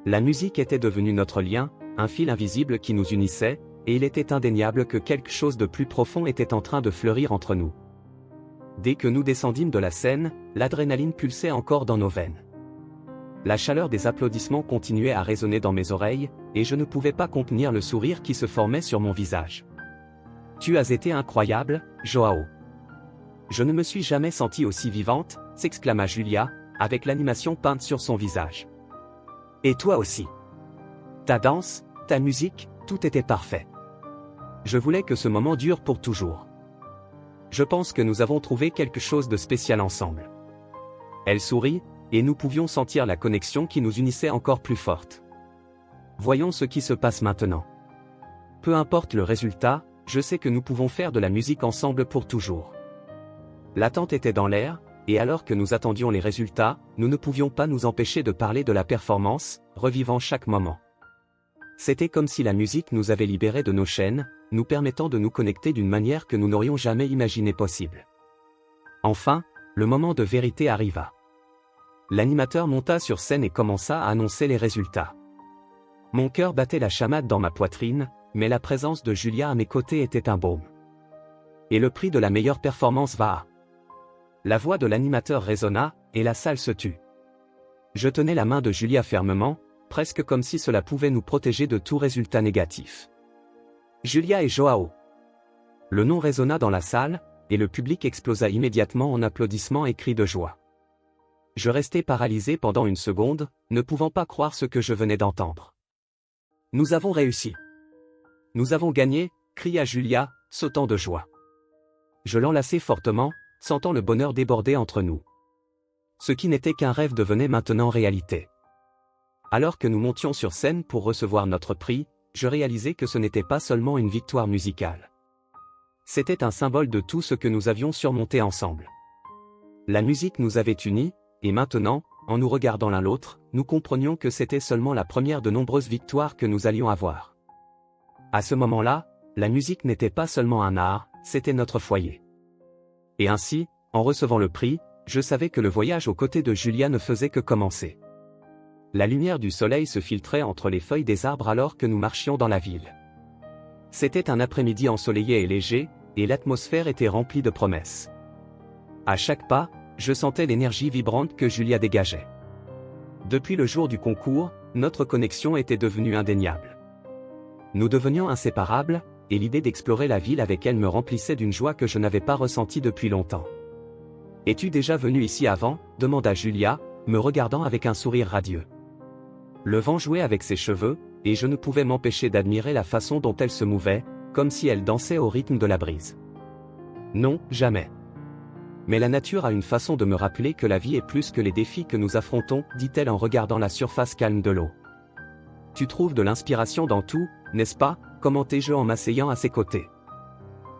La musique était devenue notre lien, un fil invisible qui nous unissait, et il était indéniable que quelque chose de plus profond était en train de fleurir entre nous. Dès que nous descendîmes de la scène, l'adrénaline pulsait encore dans nos veines. La chaleur des applaudissements continuait à résonner dans mes oreilles, et je ne pouvais pas contenir le sourire qui se formait sur mon visage. « Tu as été incroyable, Joao. Je ne me suis jamais sentie aussi vivante » s'exclama Julia, avec l'animation peinte sur son visage. Et toi aussi. Ta danse, ta musique, tout était parfait. Je voulais que ce moment dure pour toujours. Je pense que nous avons trouvé quelque chose de spécial ensemble. Elle sourit, et nous pouvions sentir la connexion qui nous unissait encore plus forte. Voyons ce qui se passe maintenant. Peu importe le résultat, je sais que nous pouvons faire de la musique ensemble pour toujours. L'attente était dans l'air, et alors que nous attendions les résultats, nous ne pouvions pas nous empêcher de parler de la performance, revivant chaque moment. C'était comme si la musique nous avait libérés de nos chaînes, nous permettant de nous connecter d'une manière que nous n'aurions jamais imaginé possible. Enfin, le moment de vérité arriva. L'animateur monta sur scène et commença à annoncer les résultats. Mon cœur battait la chamade dans ma poitrine, mais la présence de Julia à mes côtés était un baume. Et le prix de la meilleure performance va à... La voix de l'animateur résonna, et la salle se tut. Je tenais la main de Julia fermement, presque comme si cela pouvait nous protéger de tout résultat négatif. Julia et Joao. Le nom résonna dans la salle, et le public explosa immédiatement en applaudissements et cris de joie. Je restai paralysé pendant une seconde, ne pouvant pas croire ce que je venais d'entendre. Nous avons réussi. Nous avons gagné, cria Julia, sautant de joie. Je l'enlaçai fortement, sentant le bonheur déborder entre nous. Ce qui n'était qu'un rêve devenait maintenant réalité. Alors que nous montions sur scène pour recevoir notre prix, je réalisais que ce n'était pas seulement une victoire musicale. C'était un symbole de tout ce que nous avions surmonté ensemble. La musique nous avait unis, et maintenant, en nous regardant l'un l'autre, nous comprenions que c'était seulement la première de nombreuses victoires que nous allions avoir. À ce moment-là, la musique n'était pas seulement un art, c'était notre foyer. Et ainsi, en recevant le prix, je savais que le voyage aux côtés de Julia ne faisait que commencer. La lumière du soleil se filtrait entre les feuilles des arbres alors que nous marchions dans la ville. C'était un après-midi ensoleillé et léger, et l'atmosphère était remplie de promesses. À chaque pas, je sentais l'énergie vibrante que Julia dégageait. Depuis le jour du concours, notre connexion était devenue indéniable. Nous devenions inséparables, et l'idée d'explorer la ville avec elle me remplissait d'une joie que je n'avais pas ressentie depuis longtemps. « Es-tu déjà venu ici avant ?» demanda Julia, me regardant avec un sourire radieux. Le vent jouait avec ses cheveux, et je ne pouvais m'empêcher d'admirer la façon dont elle se mouvait, comme si elle dansait au rythme de la brise. Non, jamais. Mais la nature a une façon de me rappeler que la vie est plus que les défis que nous affrontons, dit-elle en regardant la surface calme de l'eau. Tu trouves de l'inspiration dans tout, n'est-ce pas, commentai-je en m'asseyant à ses côtés.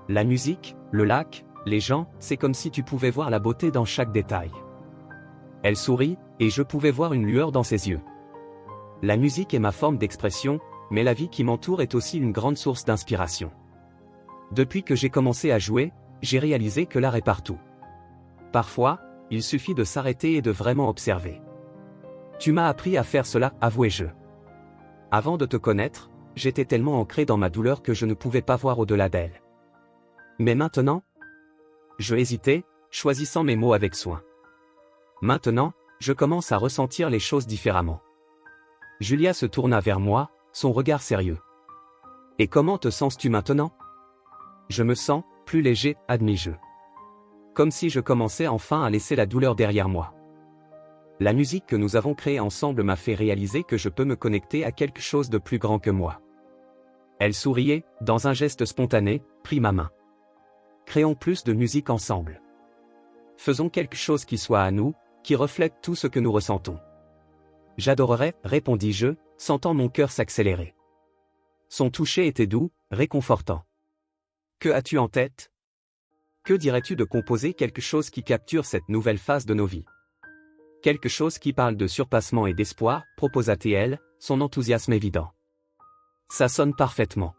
La musique, le lac, les gens, c'est comme si tu pouvais voir la beauté dans chaque détail. Elle sourit, et je pouvais voir une lueur dans ses yeux. La musique est ma forme d'expression, mais la vie qui m'entoure est aussi une grande source d'inspiration. Depuis que j'ai commencé à jouer, j'ai réalisé que l'art est partout. Parfois, il suffit de s'arrêter et de vraiment observer. Tu m'as appris à faire cela, avouai-je. Avant de te connaître, j'étais tellement ancré dans ma douleur que je ne pouvais pas voir au-delà d'elle. Mais maintenant? Je hésitais, choisissant mes mots avec soin. Maintenant, je commence à ressentir les choses différemment. Julia se tourna vers moi, son regard sérieux. Et comment te sens-tu maintenant? Je me sens plus léger, admis-je. Comme si je commençais enfin à laisser la douleur derrière moi. La musique que nous avons créée ensemble m'a fait réaliser que je peux me connecter à quelque chose de plus grand que moi. Elle souriait, dans un geste spontané, prit ma main. Créons plus de musique ensemble. Faisons quelque chose qui soit à nous, qui reflète tout ce que nous ressentons. J'adorerais, répondis-je, sentant mon cœur s'accélérer. Son toucher était doux, réconfortant. Que as-tu en tête? Que dirais-tu de composer quelque chose qui capture cette nouvelle phase de nos vies? Quelque chose qui parle de surpassement et d'espoir, proposa-t-elle, son enthousiasme évident. Ça sonne parfaitement.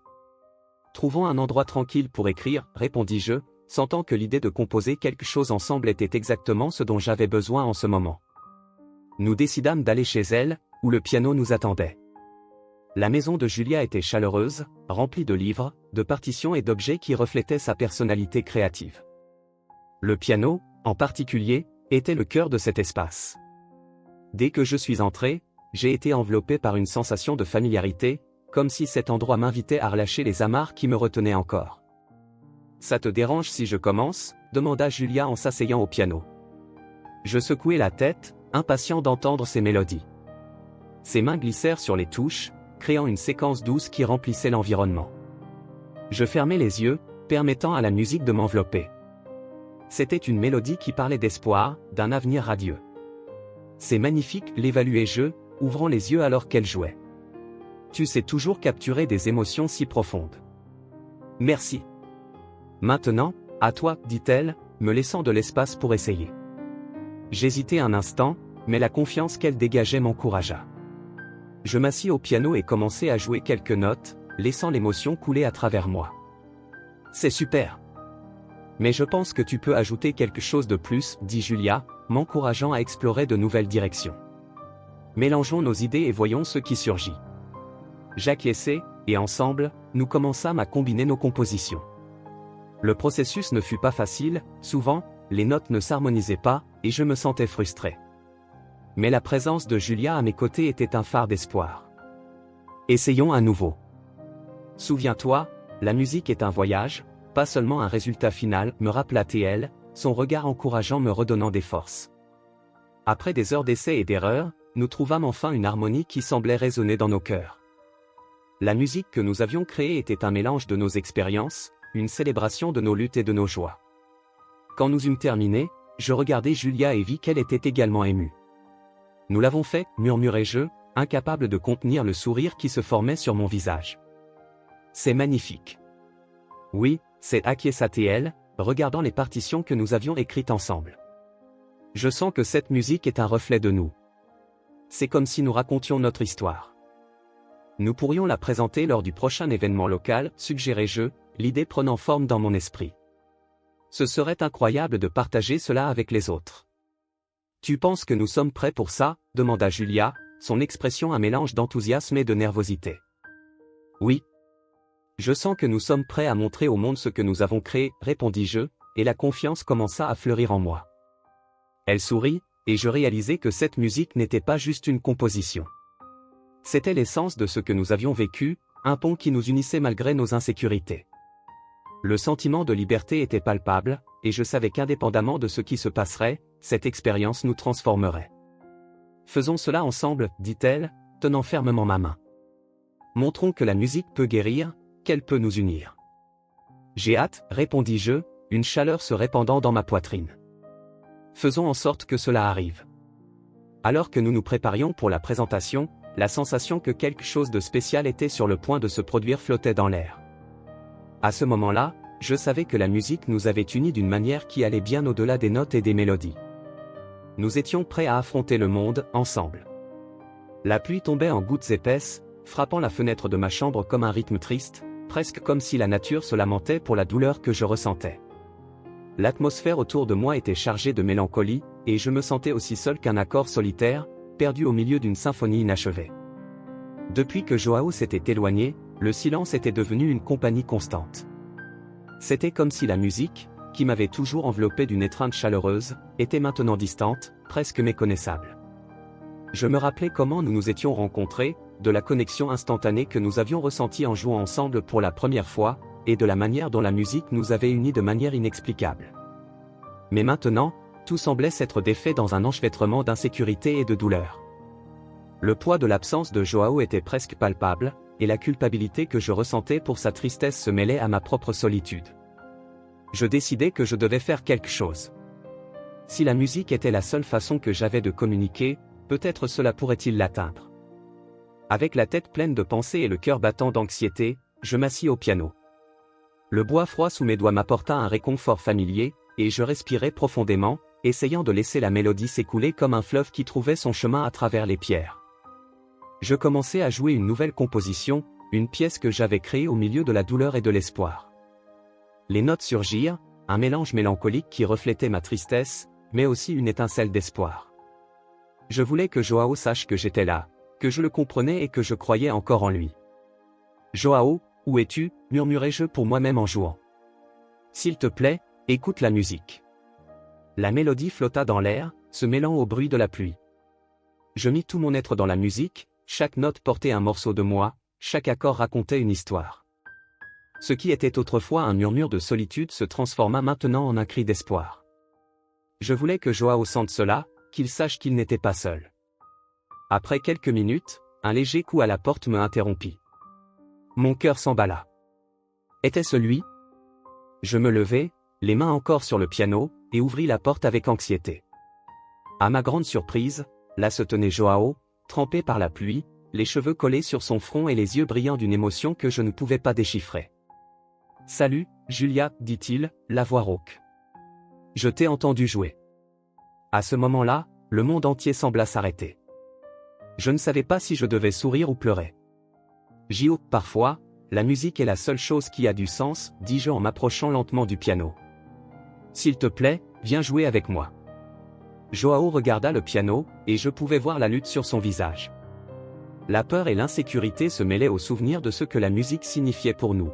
Trouvons un endroit tranquille pour écrire, répondis-je, sentant que l'idée de composer quelque chose ensemble était exactement ce dont j'avais besoin en ce moment. Nous décidâmes d'aller chez elle, où le piano nous attendait. La maison de Julia était chaleureuse, remplie de livres, de partitions et d'objets qui reflétaient sa personnalité créative. Le piano, en particulier, était le cœur de cet espace. Dès que je suis entré, j'ai été enveloppé par une sensation de familiarité, comme si cet endroit m'invitait à relâcher les amarres qui me retenaient encore. « Ça te dérange si je commence ?» demanda Julia en s'asseyant au piano. Je secouai la tête, impatient d'entendre ces mélodies. Ses mains glissèrent sur les touches, créant une séquence douce qui remplissait l'environnement. Je fermai les yeux, permettant à la musique de m'envelopper. C'était une mélodie qui parlait d'espoir, d'un avenir radieux. C'est magnifique, l'évaluai-je, ouvrant les yeux alors qu'elle jouait. Tu sais toujours capturer des émotions si profondes. Merci. Maintenant, à toi, dit-elle, me laissant de l'espace pour essayer. J'hésitai un instant, mais la confiance qu'elle dégageait m'encouragea. Je m'assis au piano et commençai à jouer quelques notes, laissant l'émotion couler à travers moi. C'est super. Mais je pense que tu peux ajouter quelque chose de plus, dit Julia, m'encourageant à explorer de nouvelles directions. Mélangeons nos idées et voyons ce qui surgit. J'acquiesçai, et ensemble, nous commençâmes à combiner nos compositions. Le processus ne fut pas facile, souvent, les notes ne s'harmonisaient pas, et je me sentais frustré. Mais la présence de Julia à mes côtés était un phare d'espoir. Essayons à nouveau. Souviens-toi, la musique est un voyage, pas seulement un résultat final, me rappela-t-elle, son regard encourageant me redonnant des forces. Après des heures d'essais et d'erreurs, nous trouvâmes enfin une harmonie qui semblait résonner dans nos cœurs. La musique que nous avions créée était un mélange de nos expériences, une célébration de nos luttes et de nos joies. Quand nous eûmes terminé, je regardai Julia et vis qu'elle était également émue. Nous l'avons fait, murmurai-je, incapable de contenir le sourire qui se formait sur mon visage. C'est magnifique. Oui, c'est acquiesça-t-elle, regardant les partitions que nous avions écrites ensemble. Je sens que cette musique est un reflet de nous. C'est comme si nous racontions notre histoire. Nous pourrions la présenter lors du prochain événement local, suggérai-je, l'idée prenant forme dans mon esprit. Ce serait incroyable de partager cela avec les autres. Tu penses que nous sommes prêts pour ça, demanda Julia, son expression un mélange d'enthousiasme et de nervosité. Oui. Je sens que nous sommes prêts à montrer au monde ce que nous avons créé, répondis-je, et la confiance commença à fleurir en moi. Elle sourit, et je réalisai que cette musique n'était pas juste une composition. C'était l'essence de ce que nous avions vécu, un pont qui nous unissait malgré nos insécurités. Le sentiment de liberté était palpable, et je savais qu'indépendamment de ce qui se passerait, cette expérience nous transformerait. Faisons cela ensemble, dit-elle, tenant fermement ma main. Montrons que la musique peut guérir, qu'elle peut nous unir. J'ai hâte, répondis-je, une chaleur se répandant dans ma poitrine. Faisons en sorte que cela arrive. Alors que nous nous préparions pour la présentation, la sensation que quelque chose de spécial était sur le point de se produire flottait dans l'air. À ce moment-là, je savais que la musique nous avait unis d'une manière qui allait bien au-delà des notes et des mélodies. Nous étions prêts à affronter le monde, ensemble. La pluie tombait en gouttes épaisses, frappant la fenêtre de ma chambre comme un rythme triste, presque comme si la nature se lamentait pour la douleur que je ressentais. L'atmosphère autour de moi était chargée de mélancolie, et je me sentais aussi seul qu'un accord solitaire, perdu au milieu d'une symphonie inachevée. Depuis que Joao s'était éloigné, le silence était devenu une compagnie constante. C'était comme si la musique, qui m'avait toujours enveloppé d'une étreinte chaleureuse, était maintenant distante, presque méconnaissable. Je me rappelais comment nous nous étions rencontrés, de la connexion instantanée que nous avions ressentie en jouant ensemble pour la première fois, et de la manière dont la musique nous avait unis de manière inexplicable. Mais maintenant, tout semblait s'être défait dans un enchevêtrement d'insécurité et de douleur. Le poids de l'absence de Joao était presque palpable, et la culpabilité que je ressentais pour sa tristesse se mêlait à ma propre solitude. Je décidai que je devais faire quelque chose. Si la musique était la seule façon que j'avais de communiquer, peut-être cela pourrait-il l'atteindre. Avec la tête pleine de pensées et le cœur battant d'anxiété, je m'assis au piano. Le bois froid sous mes doigts m'apporta un réconfort familier, et je respirai profondément, essayant de laisser la mélodie s'écouler comme un fleuve qui trouvait son chemin à travers les pierres. Je commençai à jouer une nouvelle composition, une pièce que j'avais créée au milieu de la douleur et de l'espoir. Les notes surgirent, un mélange mélancolique qui reflétait ma tristesse, mais aussi une étincelle d'espoir. Je voulais que Joao sache que j'étais là, que je le comprenais et que je croyais encore en lui. « Joao, où es-tu » murmurai-je pour moi-même en jouant. « S'il te plaît, écoute la musique. » La mélodie flotta dans l'air, se mêlant au bruit de la pluie. Je mis tout mon être dans la musique, chaque note portait un morceau de moi, chaque accord racontait une histoire. Ce qui était autrefois un murmure de solitude se transforma maintenant en un cri d'espoir. Je voulais que Joao sente cela, qu'il sache qu'il n'était pas seul. Après quelques minutes, un léger coup à la porte me interrompit. Mon cœur s'emballa. Était-ce lui? Je me levai, les mains encore sur le piano, et ouvris la porte avec anxiété. À ma grande surprise, là se tenait Joao, trempé par la pluie, les cheveux collés sur son front et les yeux brillants d'une émotion que je ne pouvais pas déchiffrer. « Salut, Julia, dit-il, la voix rauque. Je t'ai entendu jouer. » À ce moment-là, le monde entier sembla s'arrêter. Je ne savais pas si je devais sourire ou pleurer. Gio, parfois, la musique est la seule chose qui a du sens, dis-je en m'approchant lentement du piano. S'il te plaît, viens jouer avec moi. Joao regarda le piano, et je pouvais voir la lutte sur son visage. La peur et l'insécurité se mêlaient au souvenir de ce que la musique signifiait pour nous.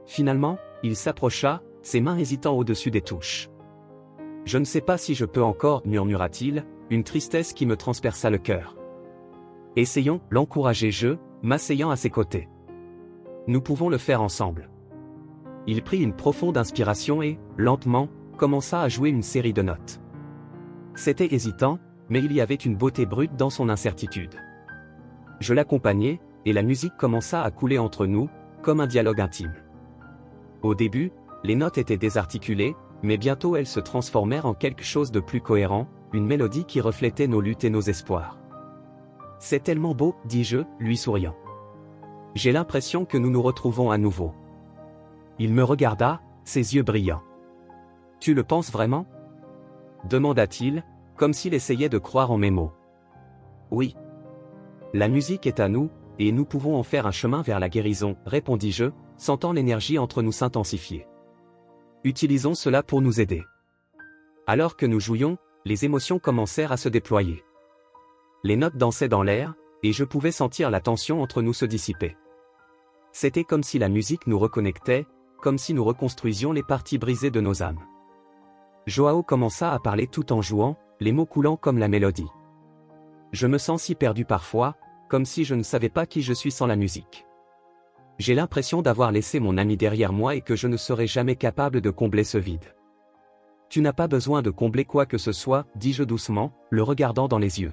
Finalement, il s'approcha, ses mains hésitant au-dessus des touches. « Je ne sais pas si je peux encore, murmura-t-il, une tristesse qui me transperça le cœur. Essayons, l'encourageai-je, m'asseyant à ses côtés. Nous pouvons le faire ensemble. Il prit une profonde inspiration et, lentement, commença à jouer une série de notes. C'était hésitant, mais il y avait une beauté brute dans son incertitude. Je l'accompagnai, et la musique commença à couler entre nous, comme un dialogue intime. Au début, les notes étaient désarticulées, mais bientôt elles se transformèrent en quelque chose de plus cohérent, une mélodie qui reflétait nos luttes et nos espoirs. « C'est tellement beau, dis-je, lui souriant. J'ai l'impression que nous nous retrouvons à nouveau. » Il me regarda, ses yeux brillants. « Tu le penses vraiment ? » demanda-t-il, comme s'il essayait de croire en mes mots. « Oui. La musique est à nous, et nous pouvons en faire un chemin vers la guérison, répondis-je, sentant l'énergie entre nous s'intensifier. Utilisons cela pour nous aider. Alors que nous jouions, les émotions commencèrent à se déployer. Les notes dansaient dans l'air, et je pouvais sentir la tension entre nous se dissiper. C'était comme si la musique nous reconnectait, comme si nous reconstruisions les parties brisées de nos âmes. Joao commença à parler tout en jouant, les mots coulant comme la mélodie. Je me sens si perdu parfois, comme si je ne savais pas qui je suis sans la musique. J'ai l'impression d'avoir laissé mon ami derrière moi et que je ne serai jamais capable de combler ce vide. Tu n'as pas besoin de combler quoi que ce soit, dis-je doucement, le regardant dans les yeux.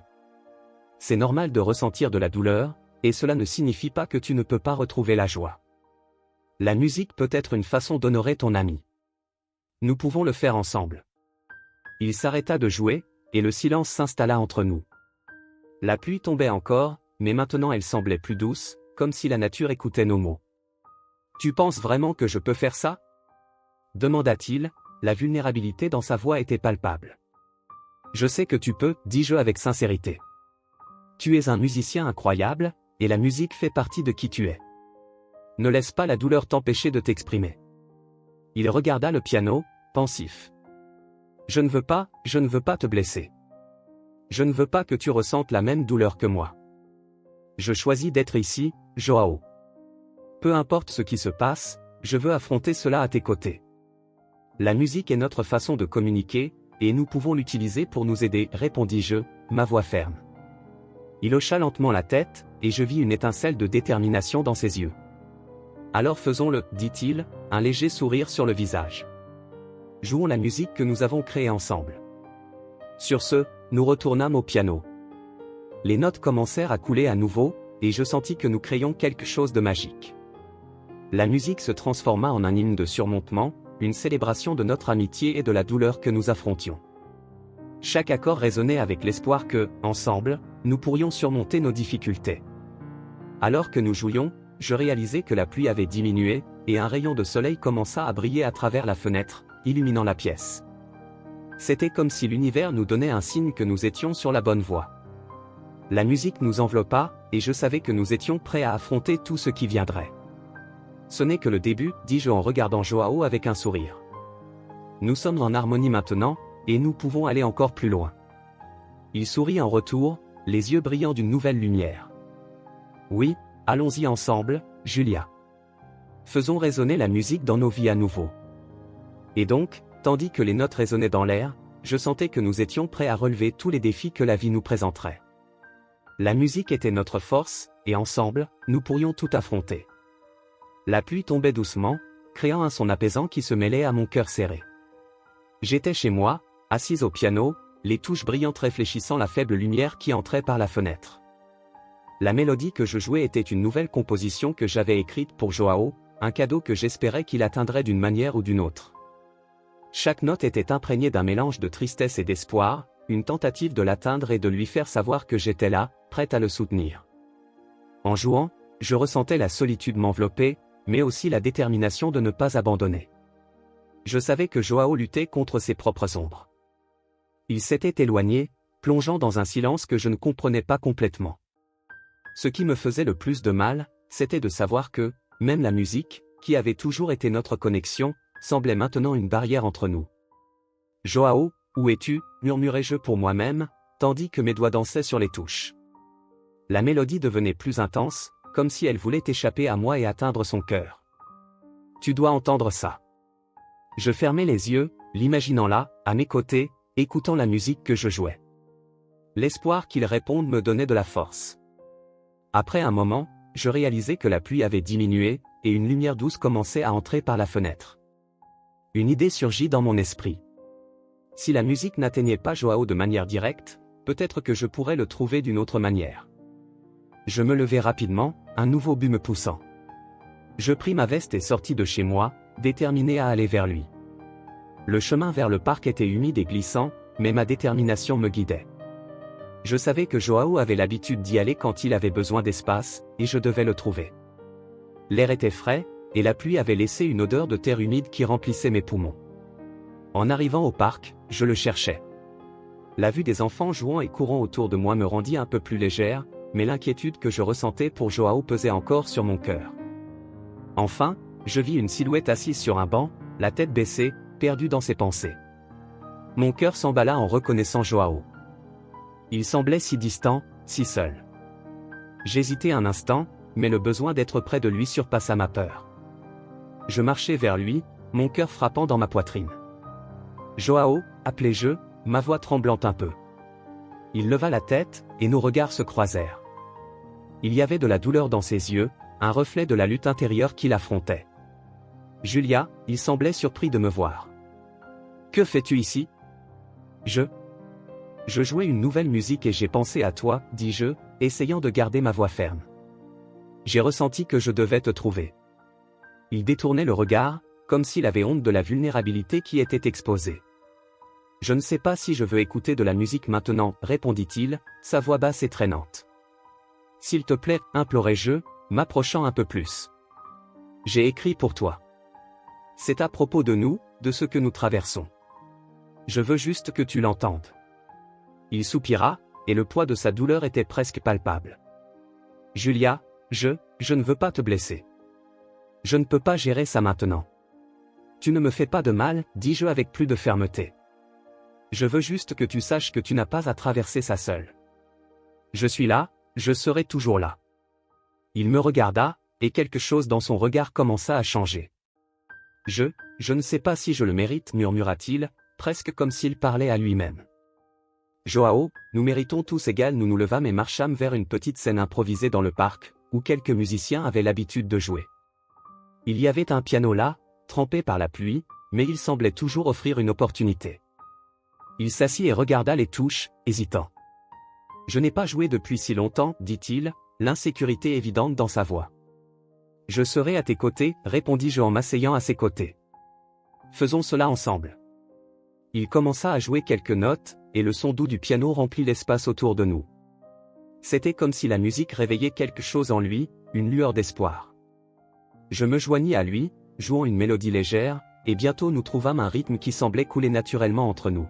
C'est normal de ressentir de la douleur, et cela ne signifie pas que tu ne peux pas retrouver la joie. La musique peut être une façon d'honorer ton ami. Nous pouvons le faire ensemble. Il s'arrêta de jouer, et le silence s'installa entre nous. La pluie tombait encore, mais maintenant elle semblait plus douce, comme si la nature écoutait nos mots. « Tu penses vraiment que je peux faire ça ?» demanda-t-il, la vulnérabilité dans sa voix était palpable. « Je sais que tu peux, dis-je avec sincérité. Tu es un musicien incroyable, et la musique fait partie de qui tu es. Ne laisse pas la douleur t'empêcher de t'exprimer. » Il regarda le piano, pensif. « Je ne veux pas te blesser. Je ne veux pas que tu ressentes la même douleur que moi. Je choisis d'être ici, Joao. Peu importe ce qui se passe, je veux affronter cela à tes côtés. La musique est notre façon de communiquer, et nous pouvons l'utiliser pour nous aider, répondis-je, ma voix ferme. Il hocha lentement la tête, et je vis une étincelle de détermination dans ses yeux. Alors faisons-le, dit-il, un léger sourire sur le visage. Jouons la musique que nous avons créée ensemble. Sur ce, nous retournâmes au piano. Les notes commencèrent à couler à nouveau, et je sentis que nous créions quelque chose de magique. La musique se transforma en un hymne de surmontement, une célébration de notre amitié et de la douleur que nous affrontions. Chaque accord résonnait avec l'espoir que, ensemble, nous pourrions surmonter nos difficultés. Alors que nous jouions, je réalisai que la pluie avait diminué, et un rayon de soleil commença à briller à travers la fenêtre, illuminant la pièce. C'était comme si l'univers nous donnait un signe que nous étions sur la bonne voie. La musique nous enveloppa, et je savais que nous étions prêts à affronter tout ce qui viendrait. Ce n'est que le début, dis-je en regardant Joao avec un sourire. Nous sommes en harmonie maintenant, et nous pouvons aller encore plus loin. Il sourit en retour, les yeux brillants d'une nouvelle lumière. Oui, allons-y ensemble, Julia. Faisons résonner la musique dans nos vies à nouveau. Et donc, tandis que les notes résonnaient dans l'air, je sentais que nous étions prêts à relever tous les défis que la vie nous présenterait. La musique était notre force, et ensemble, nous pourrions tout affronter. La pluie tombait doucement, créant un son apaisant qui se mêlait à mon cœur serré. J'étais chez moi, assise au piano, les touches brillantes réfléchissant la faible lumière qui entrait par la fenêtre. La mélodie que je jouais était une nouvelle composition que j'avais écrite pour Joao, un cadeau que j'espérais qu'il atteindrait d'une manière ou d'une autre. Chaque note était imprégnée d'un mélange de tristesse et d'espoir, une tentative de l'atteindre et de lui faire savoir que j'étais là, prête à le soutenir. En jouant, je ressentais la solitude m'envelopper, mais aussi la détermination de ne pas abandonner. Je savais que Joao luttait contre ses propres ombres. Il s'était éloigné, plongeant dans un silence que je ne comprenais pas complètement. Ce qui me faisait le plus de mal, c'était de savoir que, même la musique, qui avait toujours été notre connexion, semblait maintenant une barrière entre nous. « Joao, où es-tu » murmurais-je pour moi-même, tandis que mes doigts dansaient sur les touches. La mélodie devenait plus intense, comme si elle voulait échapper à moi et atteindre son cœur. « Tu dois entendre ça. » Je fermais les yeux, l'imaginant là, à mes côtés, écoutant la musique que je jouais. L'espoir qu'il réponde me donnait de la force. Après un moment, je réalisais que la pluie avait diminué, et une lumière douce commençait à entrer par la fenêtre. Une idée surgit dans mon esprit. Si la musique n'atteignait pas Joao de manière directe, peut-être que je pourrais le trouver d'une autre manière. Je me levai rapidement, un nouveau but me poussant. Je pris ma veste et sortis de chez moi, déterminé à aller vers lui. Le chemin vers le parc était humide et glissant, mais ma détermination me guidait. Je savais que Joao avait l'habitude d'y aller quand il avait besoin d'espace, et je devais le trouver. L'air était frais, et la pluie avait laissé une odeur de terre humide qui remplissait mes poumons. En arrivant au parc, je le cherchais. La vue des enfants jouant et courant autour de moi me rendit un peu plus légère, mais l'inquiétude que je ressentais pour Joao pesait encore sur mon cœur. Enfin, je vis une silhouette assise sur un banc, la tête baissée, perdue dans ses pensées. Mon cœur s'emballa en reconnaissant Joao. Il semblait si distant, si seul. J'hésitai un instant, mais le besoin d'être près de lui surpassa ma peur. Je marchai vers lui, mon cœur frappant dans ma poitrine. « Joao » appelai-je, ma voix tremblant un peu. Il leva la tête, et nos regards se croisèrent. Il y avait de la douleur dans ses yeux, un reflet de la lutte intérieure qu'il affrontait. « Julia » il semblait surpris de me voir. « Que fais-tu ici ?» Je jouais une nouvelle musique et j'ai pensé à toi, dis-je, essayant de garder ma voix ferme. J'ai ressenti que je devais te trouver. Il détournait le regard, comme s'il avait honte de la vulnérabilité qui était exposée. Je ne sais pas si je veux écouter de la musique maintenant, répondit-il, sa voix basse et traînante. S'il te plaît, implorai-je, m'approchant un peu plus. J'ai écrit pour toi. C'est à propos de nous, de ce que nous traversons. Je veux juste que tu l'entendes. Il soupira, et le poids de sa douleur était presque palpable. Julia, je ne veux pas te blesser. Je ne peux pas gérer ça maintenant. Tu ne me fais pas de mal, dis-je avec plus de fermeté. Je veux juste que tu saches que tu n'as pas à traverser ça seul. Je suis là, je serai toujours là. Il me regarda, et quelque chose dans son regard commença à changer. Je ne sais pas si je le mérite, murmura-t-il, presque comme s'il parlait à lui-même. Joao, nous méritons tous égal. Nous nous levâmes et marchâmes vers une petite scène improvisée dans le parc, où quelques musiciens avaient l'habitude de jouer. Il y avait un piano là, trempé par la pluie, mais il semblait toujours offrir une opportunité. Il s'assit et regarda les touches, hésitant. « Je n'ai pas joué depuis si longtemps, dit-il, l'insécurité évidente dans sa voix. « Je serai à tes côtés, répondis-je en m'asseyant à ses côtés. Faisons cela ensemble. » Il commença à jouer quelques notes, et le son doux du piano remplit l'espace autour de nous. C'était comme si la musique réveillait quelque chose en lui, une lueur d'espoir. Je me joignis à lui, jouant une mélodie légère, et bientôt nous trouvâmes un rythme qui semblait couler naturellement entre nous.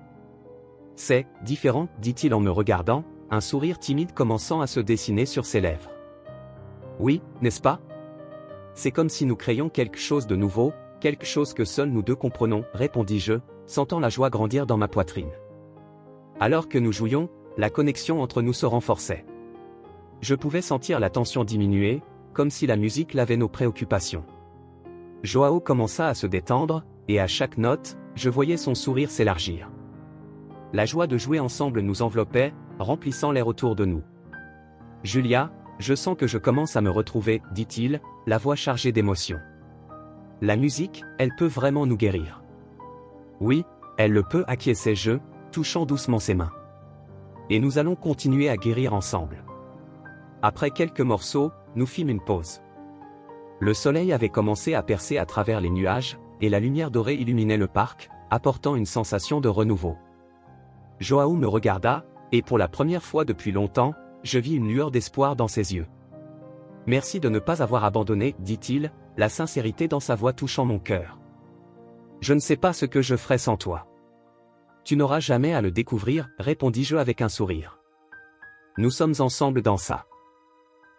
« C'est différent, dit-il en me regardant, un sourire timide commençant à se dessiner sur ses lèvres. « Oui, n'est-ce pas ? C'est comme si nous créions quelque chose de nouveau, quelque chose que seuls nous deux comprenons, répondis-je, sentant la joie grandir dans ma poitrine. Alors que nous jouions, la connexion entre nous se renforçait. Je pouvais sentir la tension diminuer, comme si la musique lavait nos préoccupations. Joao commença à se détendre, et à chaque note, je voyais son sourire s'élargir. La joie de jouer ensemble nous enveloppait, remplissant l'air autour de nous. « Julia, je sens que je commence à me retrouver, dit-il, la voix chargée d'émotion. La musique, elle peut vraiment nous guérir. » « Oui, elle le peut, acquiesçai-je, touchant doucement ses mains. Et nous allons continuer à guérir ensemble. Après quelques morceaux, nous fîmes une pause. Le soleil avait commencé à percer à travers les nuages, et la lumière dorée illuminait le parc, apportant une sensation de renouveau. Joao me regarda, et pour la première fois depuis longtemps, je vis une lueur d'espoir dans ses yeux. « Merci de ne pas avoir abandonné, dit-il, la sincérité dans sa voix touchant mon cœur. Je ne sais pas ce que je ferais sans toi. Tu n'auras jamais à le découvrir, répondis-je avec un sourire. Nous sommes ensemble dans ça.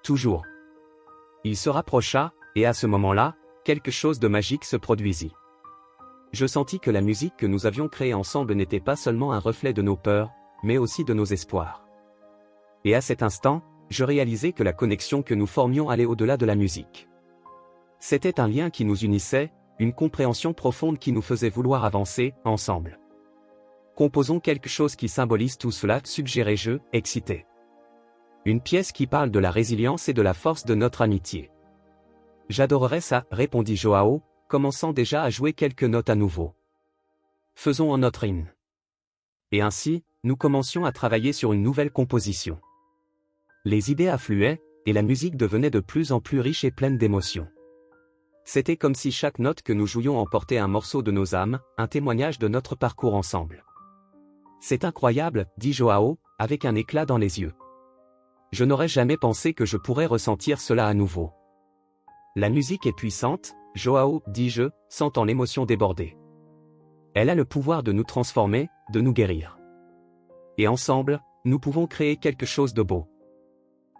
Toujours. Il se rapprocha, et à ce moment-là, quelque chose de magique se produisit. Je sentis que la musique que nous avions créée ensemble n'était pas seulement un reflet de nos peurs, mais aussi de nos espoirs. Et à cet instant, je réalisai que la connexion que nous formions allait au-delà de la musique. C'était un lien qui nous unissait, une compréhension profonde qui nous faisait vouloir avancer, ensemble. Composons quelque chose qui symbolise tout cela, suggérai-je, excité. Une pièce qui parle de la résilience et de la force de notre amitié. J'adorerais ça, répondit Joao, commençant déjà à jouer quelques notes à nouveau. Faisons en notre hymne. Et ainsi, nous commencions à travailler sur une nouvelle composition. Les idées affluaient, et la musique devenait de plus en plus riche et pleine d'émotions. C'était comme si chaque note que nous jouions emportait un morceau de nos âmes, un témoignage de notre parcours ensemble. C'est incroyable, dit Joao, avec un éclat dans les yeux. Je n'aurais jamais pensé que je pourrais ressentir cela à nouveau. La musique est puissante, Joao, dis-je, sentant l'émotion déborder. Elle a le pouvoir de nous transformer, de nous guérir. Et ensemble, nous pouvons créer quelque chose de beau.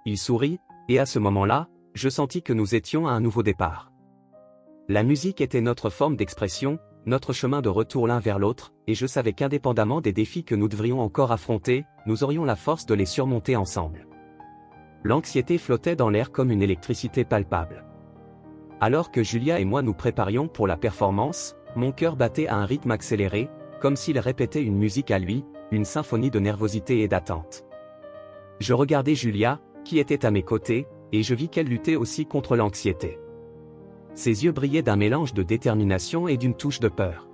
Il sourit, et à ce moment-là, je sentis que nous étions à un nouveau départ. La musique était notre forme d'expression, notre chemin de retour l'un vers l'autre, et je savais qu'indépendamment des défis que nous devrions encore affronter, nous aurions la force de les surmonter ensemble. L'anxiété flottait dans l'air comme une électricité palpable. Alors que Julia et moi nous préparions pour la performance, mon cœur battait à un rythme accéléré, comme s'il répétait une musique à lui, une symphonie de nervosité et d'attente. Je regardais Julia, qui était à mes côtés, et je vis qu'elle luttait aussi contre l'anxiété. Ses yeux brillaient d'un mélange de détermination et d'une touche de peur.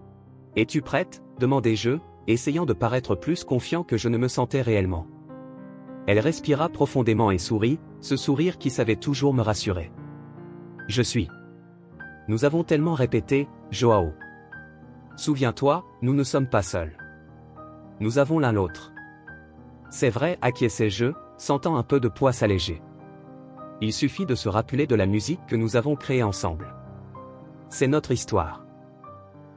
« Es-tu prête ?» demandai-je, essayant de paraître plus confiant que je ne me sentais réellement. Elle respira profondément et sourit, ce sourire qui savait toujours me rassurer. « Je suis. » Nous avons tellement répété, Joao. Souviens-toi, nous ne sommes pas seuls. Nous avons l'un l'autre. C'est vrai, acquiesçai-je, sentant un peu de poids s'alléger. Il suffit de se rappeler de la musique que nous avons créée ensemble. C'est notre histoire.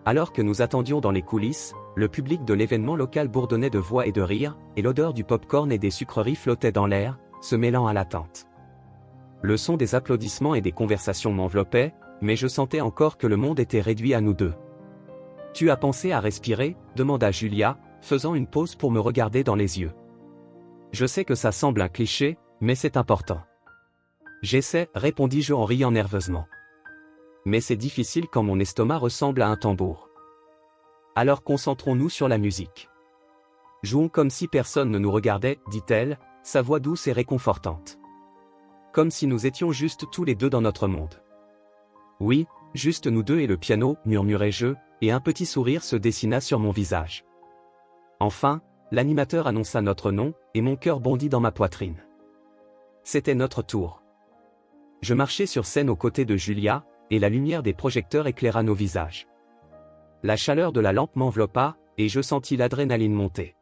Alors que nous attendions dans les coulisses, le public de l'événement local bourdonnait de voix et de rires, et l'odeur du pop-corn et des sucreries flottait dans l'air, se mêlant à l'attente. Le son des applaudissements et des conversations m'enveloppait, mais je sentais encore que le monde était réduit à nous deux. « Tu as pensé à respirer ?» demanda Julia, faisant une pause pour me regarder dans les yeux. Je sais que ça semble un cliché, mais c'est important. J'essaie, répondis-je en riant nerveusement. Mais c'est difficile quand mon estomac ressemble à un tambour. Alors concentrons-nous sur la musique. Jouons comme si personne ne nous regardait, dit-elle, sa voix douce et réconfortante. Comme si nous étions juste tous les deux dans notre monde. Oui, juste nous deux et le piano, murmurai-je, et un petit sourire se dessina sur mon visage. Enfin, l'animateur annonça notre nom, et mon cœur bondit dans ma poitrine. C'était notre tour. Je marchais sur scène aux côtés de Julia, et la lumière des projecteurs éclaira nos visages. La chaleur de la lampe m'enveloppa, et je sentis l'adrénaline monter.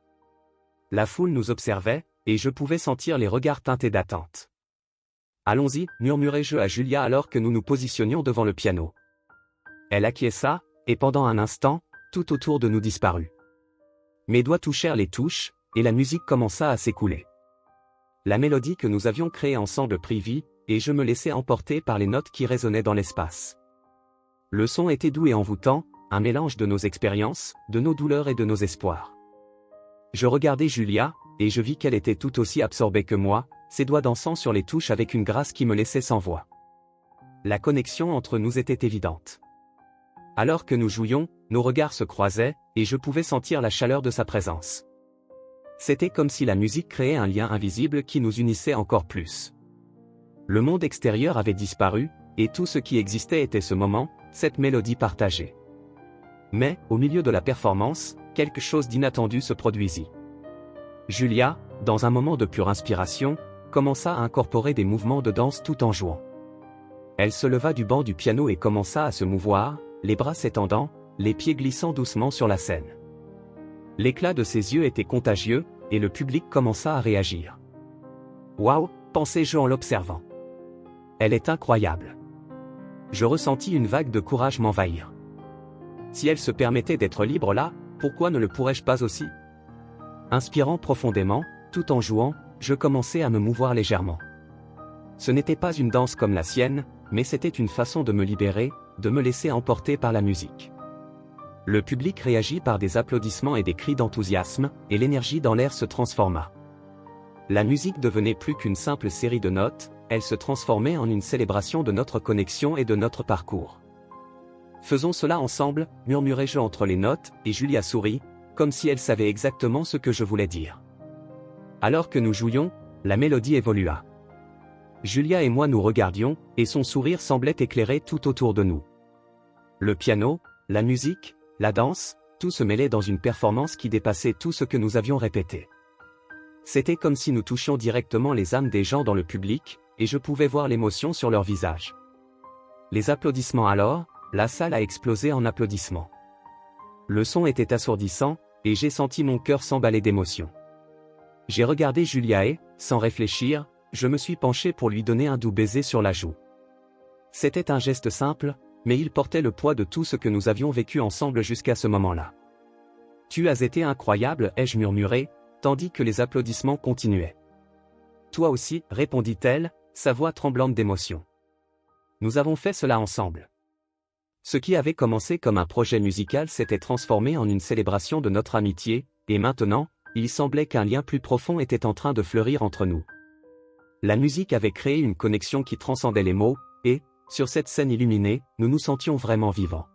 La foule nous observait, et je pouvais sentir les regards teintés d'attente. « Allons-y » murmurai-je à Julia alors que nous nous positionnions devant le piano. Elle acquiesça, et pendant un instant, tout autour de nous disparut. Mes doigts touchèrent les touches, et la musique commença à s'écouler. La mélodie que nous avions créée ensemble prit vie, et je me laissai emporter par les notes qui résonnaient dans l'espace. Le son était doux et envoûtant, un mélange de nos expériences, de nos douleurs et de nos espoirs. Je regardai Julia, et je vis qu'elle était tout aussi absorbée que moi, ses doigts dansant sur les touches avec une grâce qui me laissait sans voix. La connexion entre nous était évidente. Alors que nous jouions, nos regards se croisaient, et je pouvais sentir la chaleur de sa présence. C'était comme si la musique créait un lien invisible qui nous unissait encore plus. Le monde extérieur avait disparu, et tout ce qui existait était ce moment, cette mélodie partagée. Mais, au milieu de la performance, quelque chose d'inattendu se produisit. Julia, dans un moment de pure inspiration, commença à incorporer des mouvements de danse tout en jouant. Elle se leva du banc du piano et commença à se mouvoir, les bras s'étendant, les pieds glissant doucement sur la scène. L'éclat de ses yeux était contagieux, et le public commença à réagir. « Waouh !» pensai-je en l'observant. « Elle est incroyable. » Je ressentis une vague de courage m'envahir. Si elle se permettait d'être libre là, pourquoi ne le pourrais-je pas aussi? Inspirant profondément, tout en jouant, je commençai à me mouvoir légèrement. Ce n'était pas une danse comme la sienne, mais c'était une façon de me libérer, de me laisser emporter par la musique. Le public réagit par des applaudissements et des cris d'enthousiasme, et l'énergie dans l'air se transforma. La musique devenait plus qu'une simple série de notes, elle se transformait en une célébration de notre connexion et de notre parcours. Faisons cela ensemble, murmurai-je entre les notes, et Julia sourit, comme si elle savait exactement ce que je voulais dire. Alors que nous jouions, la mélodie évolua. Julia et moi nous regardions, et son sourire semblait éclairer tout autour de nous. Le piano, la musique, la danse, tout se mêlait dans une performance qui dépassait tout ce que nous avions répété. C'était comme si nous touchions directement les âmes des gens dans le public, et je pouvais voir l'émotion sur leur visage. Les applaudissements alors, la salle a explosé en applaudissements. Le son était assourdissant, et j'ai senti mon cœur s'emballer d'émotion. J'ai regardé Julia et, sans réfléchir, je me suis penché pour lui donner un doux baiser sur la joue. C'était un geste simple, mais il portait le poids de tout ce que nous avions vécu ensemble jusqu'à ce moment-là. « Tu as été incroyable » ai-je murmuré, tandis que les applaudissements continuaient. « Toi aussi » répondit-elle, sa voix tremblante d'émotion. Nous avons fait cela ensemble. Ce qui avait commencé comme un projet musical s'était transformé en une célébration de notre amitié, et maintenant, il semblait qu'un lien plus profond était en train de fleurir entre nous. La musique avait créé une connexion qui transcendait les mots, et, sur cette scène illuminée, nous nous sentions vraiment vivants.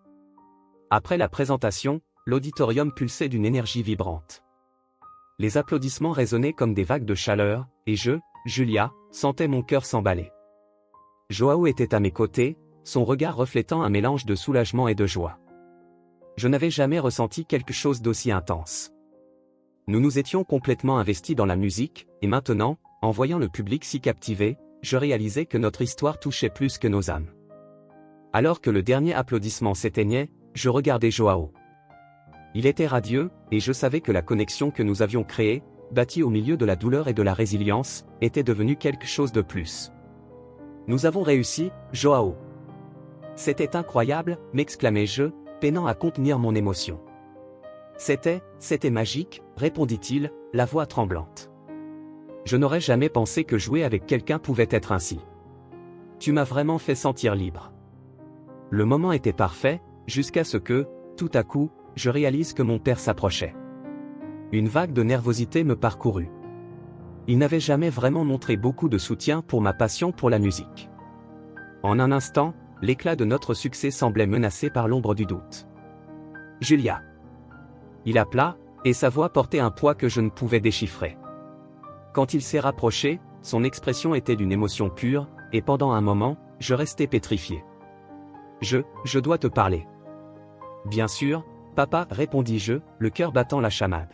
Après la présentation, l'auditorium pulsait d'une énergie vibrante. Les applaudissements résonnaient comme des vagues de chaleur, et je, Julia, sentais mon cœur s'emballer. Joao était à mes côtés, son regard reflétant un mélange de soulagement et de joie. Je n'avais jamais ressenti quelque chose d'aussi intense. Nous nous étions complètement investis dans la musique, et maintenant, en voyant le public si captivé, je réalisais que notre histoire touchait plus que nos âmes. Alors que le dernier applaudissement s'éteignait, je regardais Joao. Il était radieux, et je savais que la connexion que nous avions créée, bâtie au milieu de la douleur et de la résilience, était devenue quelque chose de plus. Nous avons réussi, Joao. C'était incroyable, m'exclamai-je, peinant à contenir mon émotion. C'était magique, répondit-il, la voix tremblante. Je n'aurais jamais pensé que jouer avec quelqu'un pouvait être ainsi. Tu m'as vraiment fait sentir libre. Le moment était parfait, jusqu'à ce que, tout à coup, je réalise que mon père s'approchait. Une vague de nervosité me parcourut. Il n'avait jamais vraiment montré beaucoup de soutien pour ma passion pour la musique. En un instant, l'éclat de notre succès semblait menacé par l'ombre du doute. « Julia !» Il appela, et sa voix portait un poids que je ne pouvais déchiffrer. Quand il s'est rapproché, son expression était d'une émotion pure, et pendant un moment, je restais pétrifié. « Je dois te parler. » « Bien sûr, papa, répondis-je, le cœur battant la chamade.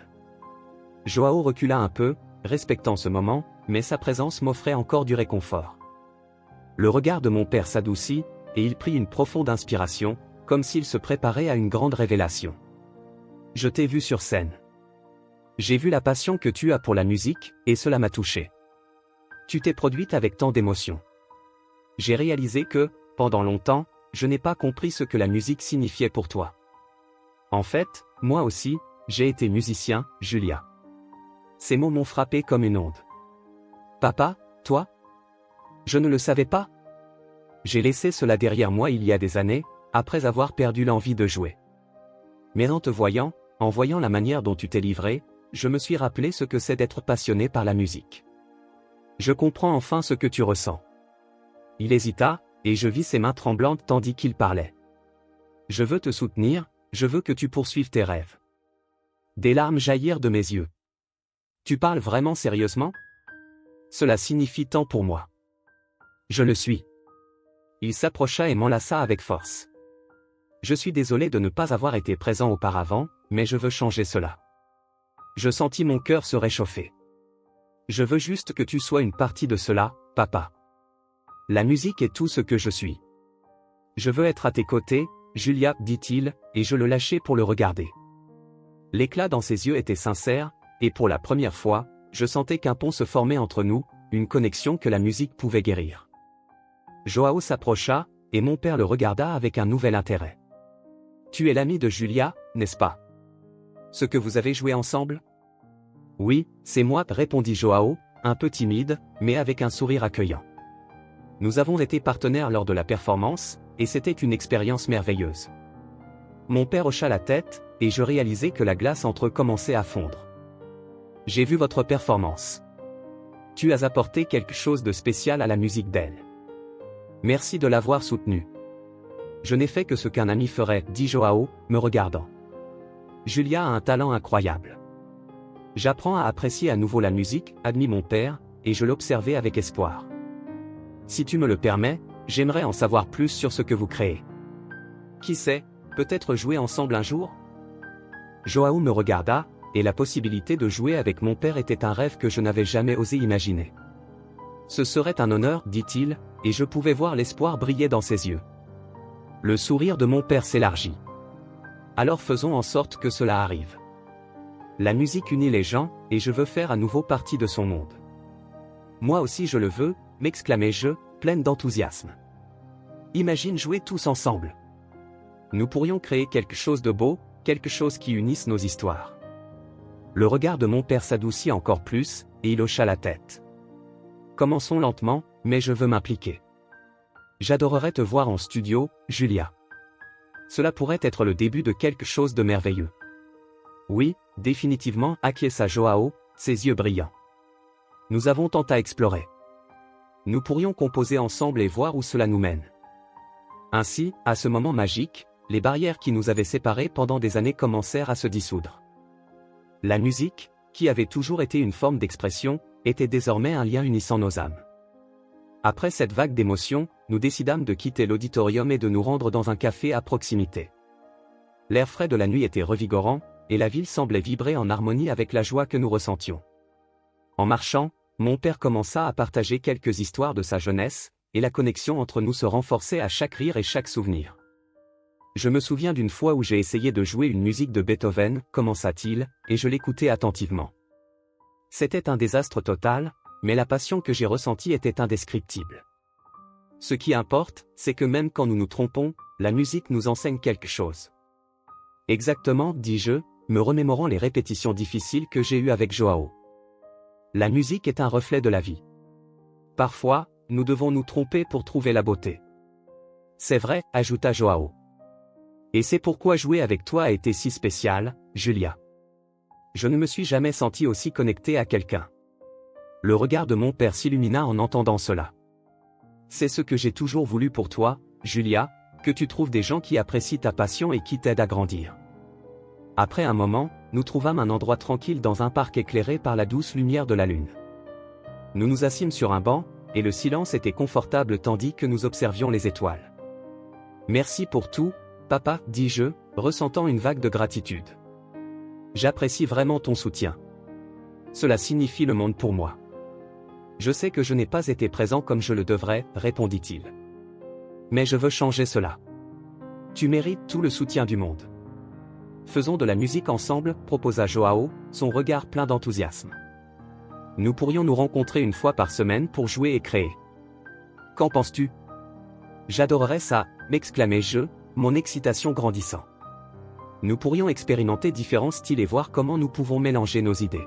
Joao recula un peu, respectant ce moment, mais sa présence m'offrait encore du réconfort. Le regard de mon père s'adoucit, et il prit une profonde inspiration, comme s'il se préparait à une grande révélation. « Je t'ai vu sur scène. J'ai vu la passion que tu as pour la musique, et cela m'a touché. Tu t'es produite avec tant d'émotion. J'ai réalisé que, pendant longtemps, je n'ai pas compris ce que la musique signifiait pour toi. En fait, moi aussi, j'ai été musicien, Julia. » Ces mots m'ont frappé comme une onde. « Papa, toi ? Je ne le savais pas. J'ai laissé cela derrière moi il y a des années, après avoir perdu l'envie de jouer. Mais en te voyant, en voyant la manière dont tu t'es livré, je me suis rappelé ce que c'est d'être passionné par la musique. Je comprends enfin ce que tu ressens. » Il hésita, et je vis ses mains tremblantes tandis qu'il parlait. « Je veux te soutenir, je veux que tu poursuives tes rêves. » Des larmes jaillirent de mes yeux. « Tu parles vraiment sérieusement ? Cela signifie tant pour moi. » « Je le suis. » Il s'approcha et m'enlaça avec force. « Je suis désolé de ne pas avoir été présent auparavant, mais je veux changer cela. Je sentis mon cœur se réchauffer. Je veux juste que tu sois une partie de cela, papa. La musique est tout ce que je suis. Je veux être à tes côtés, Julia, dit-il, et je le lâchai pour le regarder. L'éclat dans ses yeux était sincère, et pour la première fois, je sentais qu'un pont se formait entre nous, une connexion que la musique pouvait guérir. Joao s'approcha, et mon père le regarda avec un nouvel intérêt. Tu es l'ami de Julia, n'est-ce pas? Ce que vous avez joué ensemble? Oui, c'est moi, répondit Joao, un peu timide, mais avec un sourire accueillant. Nous avons été partenaires lors de la performance, et c'était une expérience merveilleuse. Mon père hocha la tête, et je réalisai que la glace entre eux commençait à fondre. J'ai vu votre performance. Tu as apporté quelque chose de spécial à la musique d'elle. Merci de l'avoir soutenue. Je n'ai fait que ce qu'un ami ferait, dit Joao, me regardant. Julia a un talent incroyable. J'apprends à apprécier à nouveau la musique, admit mon père, et je l'observais avec espoir. Si tu me le permets, j'aimerais en savoir plus sur ce que vous créez. Qui sait, peut-être jouer ensemble un jour? Joao me regarda, et la possibilité de jouer avec mon père était un rêve que je n'avais jamais osé imaginer. Ce serait un honneur, dit-il, et je pouvais voir l'espoir briller dans ses yeux. Le sourire de mon père s'élargit. Alors faisons en sorte que cela arrive. La musique unit les gens, et je veux faire à nouveau partie de son monde. Moi aussi je le veux, m'exclamai-je, pleine d'enthousiasme. Imagine jouer tous ensemble. Nous pourrions créer quelque chose de beau, quelque chose qui unisse nos histoires. Le regard de mon père s'adoucit encore plus, et il hocha la tête. Commençons lentement, mais je veux m'impliquer. J'adorerais te voir en studio, Julia. Cela pourrait être le début de quelque chose de merveilleux. Oui, définitivement, acquiesça Joao, ses yeux brillants. Nous avons tant à explorer. Nous pourrions composer ensemble et voir où cela nous mène. Ainsi, à ce moment magique, les barrières qui nous avaient séparés pendant des années commencèrent à se dissoudre. La musique, qui avait toujours été une forme d'expression, était désormais un lien unissant nos âmes. Après cette vague d'émotions, nous décidâmes de quitter l'auditorium et de nous rendre dans un café à proximité. L'air frais de la nuit était revigorant, et la ville semblait vibrer en harmonie avec la joie que nous ressentions. En marchant, mon père commença à partager quelques histoires de sa jeunesse, et la connexion entre nous se renforçait à chaque rire et chaque souvenir. Je me souviens d'une fois où j'ai essayé de jouer une musique de Beethoven, commença-t-il, et je l'écoutais attentivement. C'était un désastre total, mais la passion que j'ai ressentie était indescriptible. Ce qui importe, c'est que même quand nous nous trompons, la musique nous enseigne quelque chose. Exactement, dis-je, me remémorant les répétitions difficiles que j'ai eues avec Joao. La musique est un reflet de la vie. Parfois, nous devons nous tromper pour trouver la beauté. C'est vrai, ajouta Joao. Et c'est pourquoi jouer avec toi a été si spécial, Julia. Je ne me suis jamais senti aussi connecté à quelqu'un. Le regard de mon père s'illumina en entendant cela. C'est ce que j'ai toujours voulu pour toi, Julia, que tu trouves des gens qui apprécient ta passion et qui t'aident à grandir. Après un moment, nous trouvâmes un endroit tranquille dans un parc éclairé par la douce lumière de la lune. Nous nous assîmes sur un banc, et le silence était confortable tandis que nous observions les étoiles. Merci pour tout, papa, dis-je, ressentant une vague de gratitude. J'apprécie vraiment ton soutien. Cela signifie le monde pour moi. Je sais que je n'ai pas été présent comme je le devrais, répondit-il. Mais je veux changer cela. Tu mérites tout le soutien du monde. Faisons de la musique ensemble, proposa Joao, son regard plein d'enthousiasme. Nous pourrions nous rencontrer une fois par semaine pour jouer et créer. Qu'en penses-tu? J'adorerais ça, m'exclamai-je, mon excitation grandissant. Nous pourrions expérimenter différents styles et voir comment nous pouvons mélanger nos idées.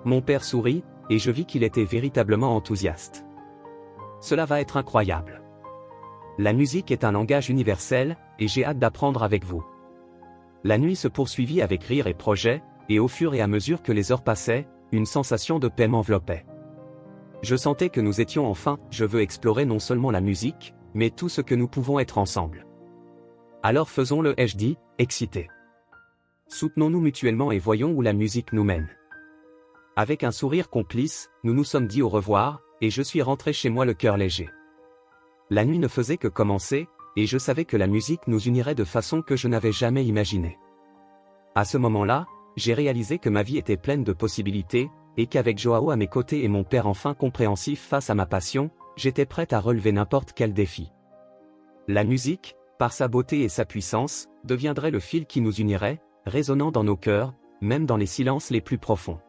Mon père sourit, et je vis qu'il était véritablement enthousiaste. Cela va être incroyable. La musique est un langage universel, et j'ai hâte d'apprendre avec vous. La nuit se poursuivit avec rire et projets, et au fur et à mesure que les heures passaient, une sensation de paix m'enveloppait. Je sentais que nous étions enfin, je veux explorer non seulement la musique, mais tout ce que nous pouvons être ensemble. Alors faisons-le, ai-je dit, excité. Soutenons-nous mutuellement et voyons où la musique nous mène. Avec un sourire complice, nous nous sommes dit au revoir, et je suis rentré chez moi le cœur léger. La nuit ne faisait que commencer, et je savais que la musique nous unirait de façon que je n'avais jamais imaginée. À ce moment-là, j'ai réalisé que ma vie était pleine de possibilités, et qu'avec Joao à mes côtés et mon père enfin compréhensif face à ma passion, j'étais prête à relever n'importe quel défi. La musique, par sa beauté et sa puissance, deviendrait le fil qui nous unirait, résonnant dans nos cœurs, même dans les silences les plus profonds.